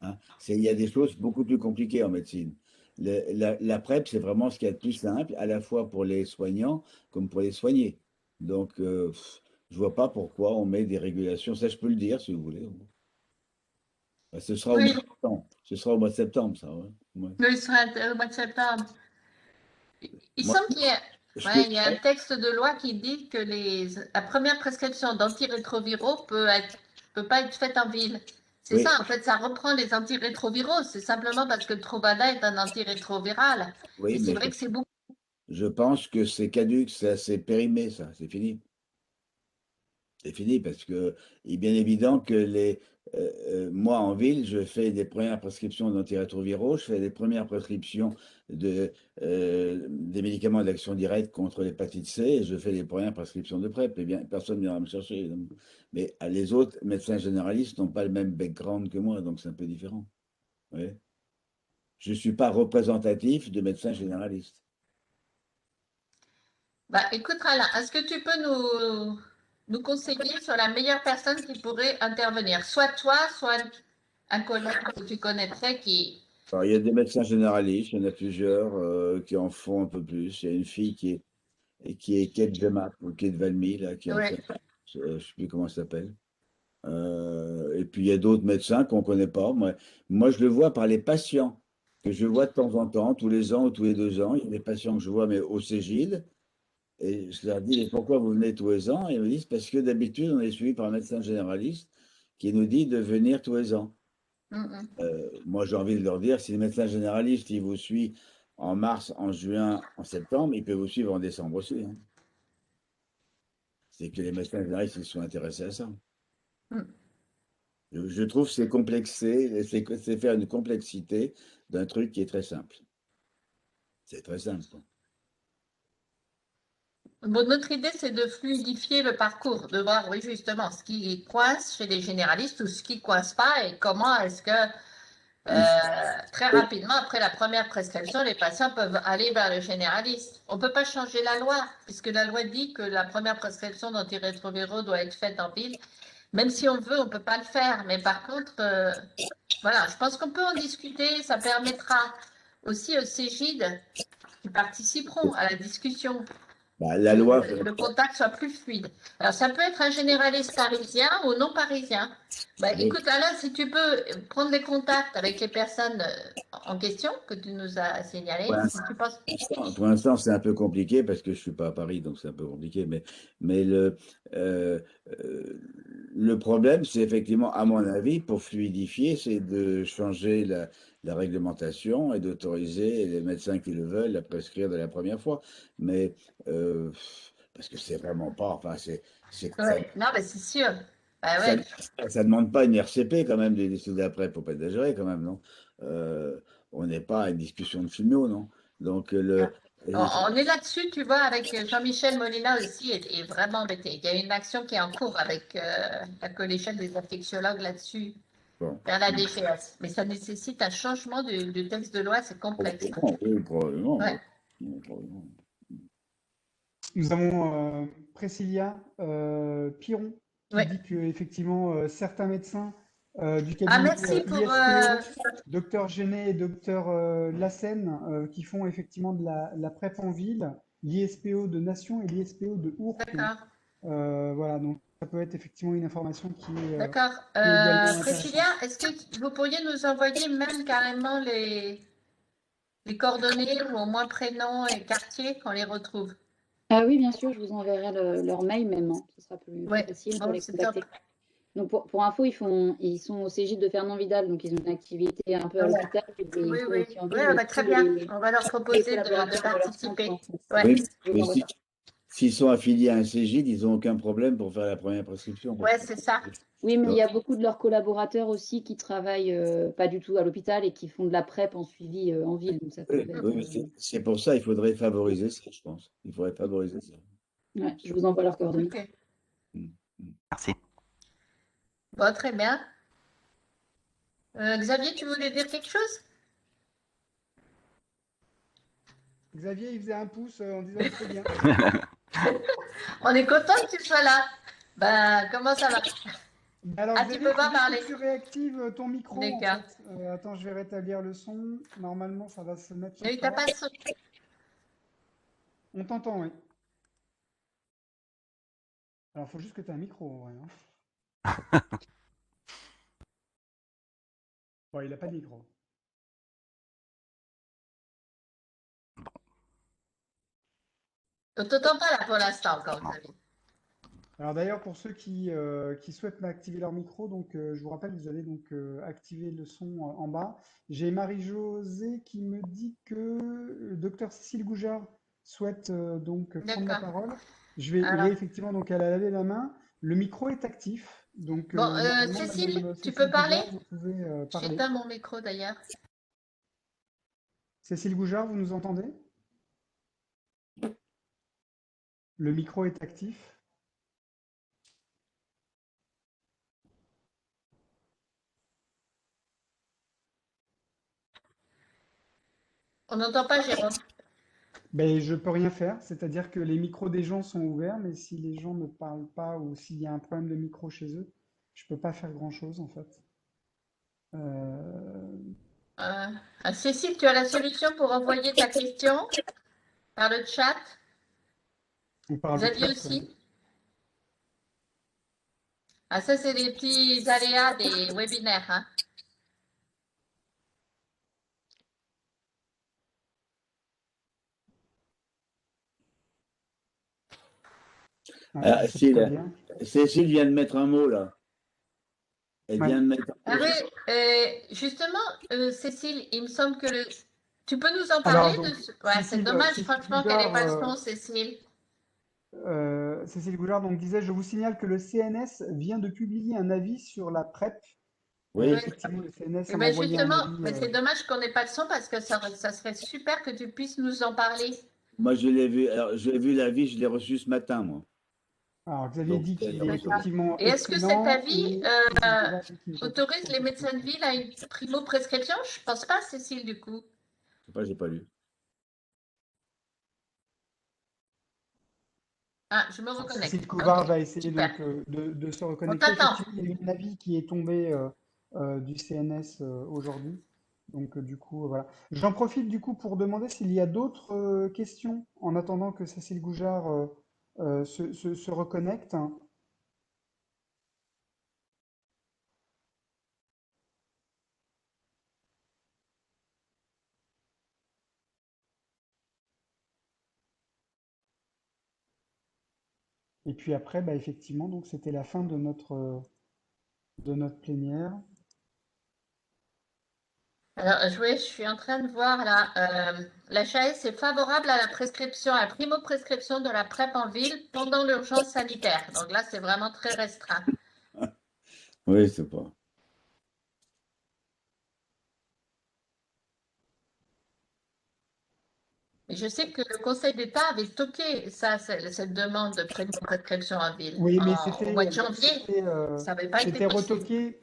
Hein. Il y a des choses beaucoup plus compliquées en médecine. La PrEP, c'est vraiment ce qu'il y a de plus simple, à la fois pour les soignants comme pour les soignés. Donc, je vois pas pourquoi on met des régulations. Ça, je peux le dire, si vous voulez. Bah, ce sera au mois Oui, de septembre. Ce sera au mois de septembre, ça. Ouais. Ouais. il sera au mois de septembre. Il Moi, semble qu'il y a, ce que il y a un texte de loi qui dit que la première prescription d'antirétroviraux peut pas être faite en ville. C'est oui, ça, en fait, ça reprend les antirétroviraux. C'est simplement parce que le Truvada est un antirétroviral. oui, Et c'est mais vrai que c'est beaucoup. je pense que c'est caduc, ça, c'est périmé, ça, c'est fini. C'est fini parce que il est bien évident que moi en ville, je fais des premières prescriptions d'antirétroviraux, je fais des premières prescriptions des médicaments d'action directe contre l'hépatite C et je fais les premières prescriptions de PrEP. Et bien, personne ne viendra me chercher, évidemment. Mais les autres médecins généralistes n'ont pas le même background que moi, donc c'est un peu différent. Oui. Je ne suis pas représentatif de médecins généralistes. Bah, écoute, Alain, est-ce que tu peux nous conseiller sur la meilleure personne qui pourrait intervenir? Soit toi, soit un collègue que tu connaîtrais qui. Alors, il y a des médecins généralistes, il y en a plusieurs qui en font un peu plus. Il y a une fille qui est Kate Gemap ou Kate Valmy, là, qui en Ouais. fait, je ne sais plus comment elle s'appelle. Et puis il y a d'autres médecins qu'on ne connaît pas. Moi, je le vois par les patients que je vois de temps en temps, tous les ans ou tous les 2 ans. Il y a des patients que je vois, mais au Cégide. Et je leur dis, mais pourquoi vous venez tous les ans? Et ils me disent, parce que d'habitude, on est suivi par un médecin généraliste qui nous dit de venir tous les ans. Moi, j'ai envie de leur dire, si le médecin généraliste, il vous suit en mars, en juin, en septembre, il peut vous suivre en décembre aussi. Hein. C'est que les médecins généralistes, ils sont intéressés à ça. Je trouve que c'est complexé, c'est faire une complexité d'un truc qui est très simple. C'est très simple. Quoi. Bon, notre idée, c'est de fluidifier le parcours, de voir, oui, justement, ce qui coince chez les généralistes ou ce qui ne coince pas et comment est-ce que très rapidement, après la première prescription, les patients peuvent aller vers le généraliste. On ne peut pas changer la loi, puisque la loi dit que la première prescription d'antirétroviraux doit être faite en ville. Même si on veut, on ne peut pas le faire. Mais par contre, voilà, je pense qu'on peut en discuter. Ça permettra aussi aux Cégides qui participeront à la discussion Bah, la loi, que le contact soit plus fluide. Alors, ça peut être un généraliste parisien ou non parisien. Bah, oui. écoute, Alain, si tu peux prendre les contacts avec les personnes en question que tu nous as signalées, si tu penses. Pour l'instant, c'est un peu compliqué parce que je ne suis pas à Paris, donc c'est un peu compliqué. Mais euh, le problème, c'est effectivement, à mon avis, pour fluidifier, c'est de changer la réglementation et d'autoriser les médecins qui le veulent à prescrire de la première fois. Mais parce que c'est vraiment pas, enfin, Ouais. Non, mais c'est sûr. Bah, ça, ouais. ça demande pas une RCP quand même, des décisions d'après, faut pas exagérer quand même, non? On n'est pas à une discussion de chimio, non? Donc, On est là-dessus, tu vois, avec Jean-Michel Molina aussi, est vraiment embêté. Il y a une action qui est en cours avec la collégienne des infectiologues là-dessus, bon. vers la DGS. Mais ça nécessite un changement du texte de loi, c'est complexe. Oui, probablement. Ouais. Oui, probablement. Nous avons Priscilla Piron qui Ouais. dit que effectivement certains médecins du Ah, cabinet merci pour. ISPO, docteur Genet et docteur Lassen, qui font effectivement de la PrEP en ville, l'ISPO de Nation et l'ISPO de Ourcq. D'accord, Voilà, donc ça peut être effectivement une information qui est d'accord. également Priscilla, intéressante. est-ce que vous pourriez nous envoyer même carrément les coordonnées ou au moins prénom et quartier qu'on les retrouve? Ah oui, bien sûr, je vous enverrai leur mail même, hein. Ce sera plus Ouais, facile pour bon, les c'est top. contacter. Donc pour info, ils sont au Cégide de Fernand-Vidal, donc ils ont une activité un peu à l'hôpital et ils Oui, sont oui. aussi en Oui, ville. Mais très tous bien. les On va leur proposer de collaborateurs de leur participer. centre sont- Ouais, Oui, je vous mais envoie ça. s'ils sont affiliés à un Cégide, ils n'ont aucun problème pour faire la première prescription. ouais, c'est ça. Oui, mais il y a beaucoup de leurs collaborateurs aussi qui travaillent pas du tout à l'hôpital et qui font de la PrEP en suivi en ville. Donc ça peut Oui, être, oui, mais c'est pour ça il faudrait favoriser ça, je pense. Il faudrait favoriser ça. ouais, je vous envoie leurs coordonnées. Ok. Mm, mm. Merci. Bon, très bien. Xavier, tu voulais dire quelque chose? Xavier, il faisait un pouce en disant que c'était bien. On est content que tu sois là. Ben, comment ça va? Alors, Ah, tu Xavier, peux il faut pas juste parler. que tu réactives ton micro, en D'accord. fait. Attends, je vais rétablir le son. Normalement, ça va se mettre sur Mais t'as toi. pas son. On t'entend, oui. Alors, il faut juste que tu aies un micro, en vrai, hein. Bon, il n'a pas de micro. On t'entend pas là pour l'instant encore, Xavier. Alors d'ailleurs, pour ceux qui souhaitent activer leur micro, donc je vous rappelle, vous allez donc activer le son en bas. J'ai Marie-Josée qui me dit que Dr Cécile Goujard souhaite donc prendre la D'accord. parole. Oui, Alors, effectivement, donc elle a levé la main. Le micro est actif. Donc bon, normalement, Cécile, Madame tu Cécile peux parler? Goujard, vous pouvez parler. J'éteins mon micro d'ailleurs. Cécile Goujard, vous nous entendez? Le micro est actif. On n'entend pas, Jérôme. Ben, je peux rien faire, c'est-à-dire que les micros des gens sont ouverts, mais si les gens ne parlent pas ou s'il y a un problème de micro chez eux, je peux pas faire grand-chose en fait. Euh, Cécile, tu as la solution pour envoyer ta question par le chat? on parle de Xavier chat, aussi? Ah, ça, c'est les petits aléas des webinaires, hein. ouais, je sais pas bien. Cécile vient de mettre un mot là. Elle Ouais. vient de mettre un Ah mot. oui, justement, Cécile, il me semble que le. Tu peux nous en Alors parler donc, de ce. Ouais, c'est Cécile, dommage, Cécile franchement, qu'elle n'ait Goujard, pas le son, Cécile. Cécile Goujard donc disait, je vous signale que le CNS vient de publier un avis sur la PrEP. Oui. Effectivement, le CNS Eh a ben, envoyé un justement, avis. mais c'est dommage qu'on n'ait pas le son parce que ça serait super que tu puisses nous en parler. Moi, je l'ai vu. Alors, j'ai vu l'avis, je l'ai reçu ce matin, moi. Alors, Xavier Donc, dit qu'il est d'accord. effectivement Et est-ce que cet excellent avis et Cécile Goujard dit qu'il n'est pas autorise les médecins de ville à une primo-prescription? Je pense pas, Cécile, du coup. Je sais pas, j'ai pas lu. Ah, je me reconnecte. Cécile Goujard Ok, va essayer super. donc de se On reconnecter. t'attend. Effectivement, il y a eu un avis qui est tombé du CNS aujourd'hui. Donc du coup, voilà. J'en profite du coup pour demander s'il y a d'autres questions en attendant que Cécile Goujard se reconnecte. Et puis après, bah, effectivement, donc c'était la fin de notre plénière. Alors, je suis en train de voir là. L'HAS est favorable à la prescription, à la primo-prescription de la PrEP en ville pendant l'urgence sanitaire. Donc là, c'est vraiment très restreint. Oui, c'est pas. Et je sais que le Conseil d'État avait toqué ça, cette demande de primo-prescription en ville. Oui, mais Au mois de janvier, ça n'avait pas été c'était possible. retoqué,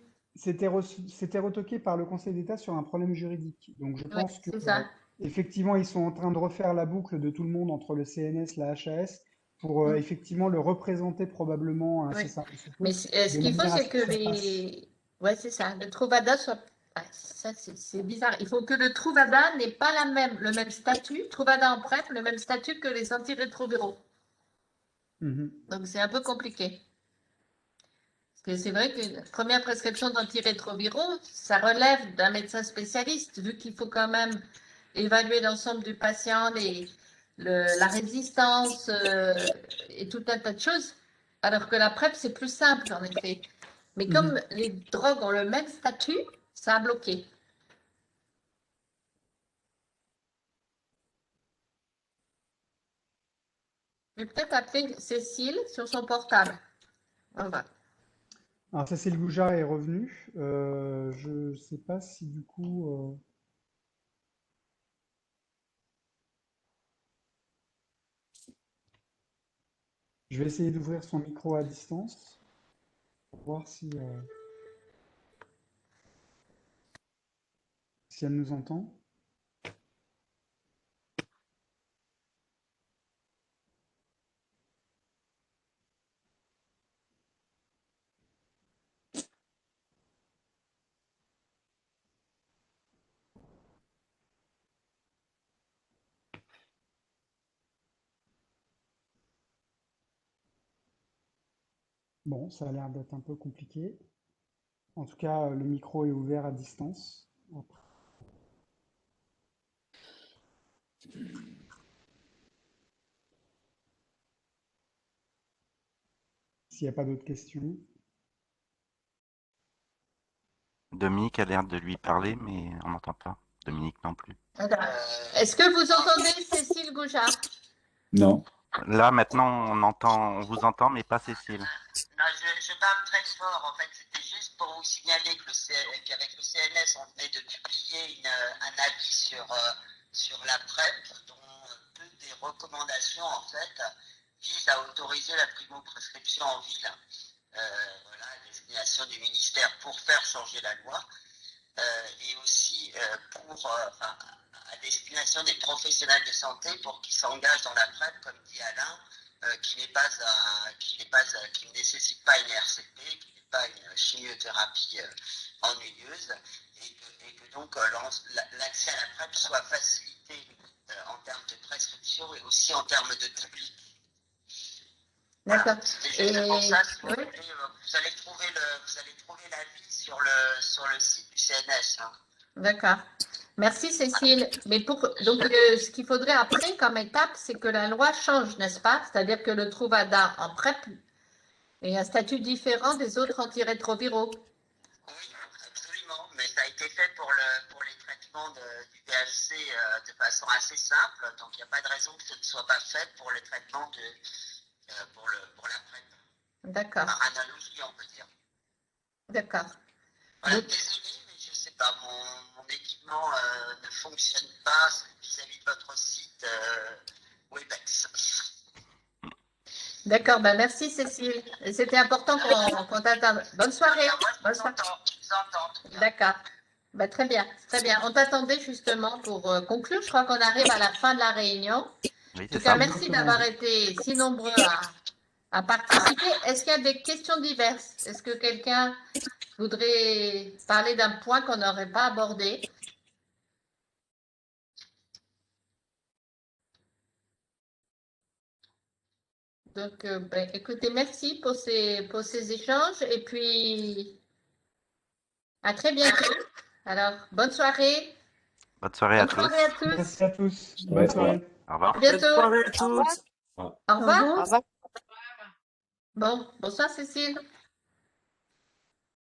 c'était retoqué par le Conseil d'État sur un problème juridique. Donc je Oui, pense que c'est ça. effectivement, ils sont en train de refaire la boucle de tout le monde entre le CNS, la HAS pour effectivement le représenter probablement, Oui. c'est ça. Mais ce qu'il faut, c'est que les. Ouais, c'est ça. Le Truvada soit. Ah, ça, c'est bizarre. Il faut que le Truvada n'ait pas le même statut, Truvada en PrEP, le même statut que les antirétroviraux. Donc, c'est un peu compliqué. Parce que c'est vrai qu'une première prescription d'antirétroviraux, ça relève d'un médecin spécialiste, vu qu'il faut quand même évaluer l'ensemble du patient, la résistance et tout un tas de choses. Alors que la PrEP, c'est plus simple, en effet. Mais comme les drogues ont le même statut, ça a bloqué. Je vais peut-être appeler Cécile sur son portable. On va. Alors, Cécile Goujard est revenue. Je ne sais pas si du coup... Je vais essayer d'ouvrir son micro à distance pour voir si elle nous entend. Bon, ça a l'air d'être un peu compliqué. En tout cas, le micro est ouvert à distance. S'il n'y a pas d'autres questions. Dominique a l'air de lui parler, mais on n'entend pas. Dominique non plus. Est-ce que vous entendez Cécile Goujard? Non. Là, maintenant, on vous entend, mais pas Cécile. Non, je parle très fort. En fait, c'était juste pour vous signaler qu'avec le CNS, on venait de publier un avis sur la PrEP, dont deux des recommandations, en fait, visent à autoriser la primo-prescription en ville. Voilà, à destination du ministère pour faire changer la loi. Et aussi à destination des professionnels de santé pour qu'ils s'engagent dans la PrEP, comme dit Alain, qui ne nécessite pas une RCP, qui n'est pas une chimiothérapie ennuyeuse, et que donc l'accès à la PrEP soit facilité en termes de prescription et aussi en termes de public. D'accord. Voilà. C'est juste pour ça, si vous voulez, vous allez trouver l'avis sur le site du CNS. Hein. D'accord. Merci Cécile. Mais donc ce qu'il faudrait après comme étape, c'est que la loi change, n'est-ce pas? C'est-à-dire que le Truvada en PrEP ait un statut différent des autres antirétroviraux. Oui, absolument. Mais ça a été fait pour les traitements du VHC de façon assez simple. Donc il n'y a pas de raison que ce ne soit pas fait pour les traitements pour la PrEP. D'accord. Par analogie, on peut dire. D'accord. Voilà, désolé, mais je ne sais pas, mon équipement ne fonctionne pas vis-à-vis de votre site Webex. D'accord, ben merci Cécile. C'était important qu'on t'attende. Bonne soirée. Moi, je vous entends. D'accord. Ben, très bien, très bien. On t'attendait justement pour conclure. Je crois qu'on arrive à la fin de la réunion. Oui, En tout cas, merci d'avoir été si nombreux à participer. Est-ce qu'il y a des questions diverses? Est-ce que quelqu'un voudrait parler d'un point qu'on n'aurait pas abordé? Donc, écoutez, merci pour ces échanges et puis à très bientôt. Alors, bonne soirée. Bonne soirée à Bonne tous. soirée à tous. Merci à tous. Bonne soirée. Au revoir. À bientôt. Bonne soirée à tous. Au revoir. Au revoir. Bon, bonsoir Cécile.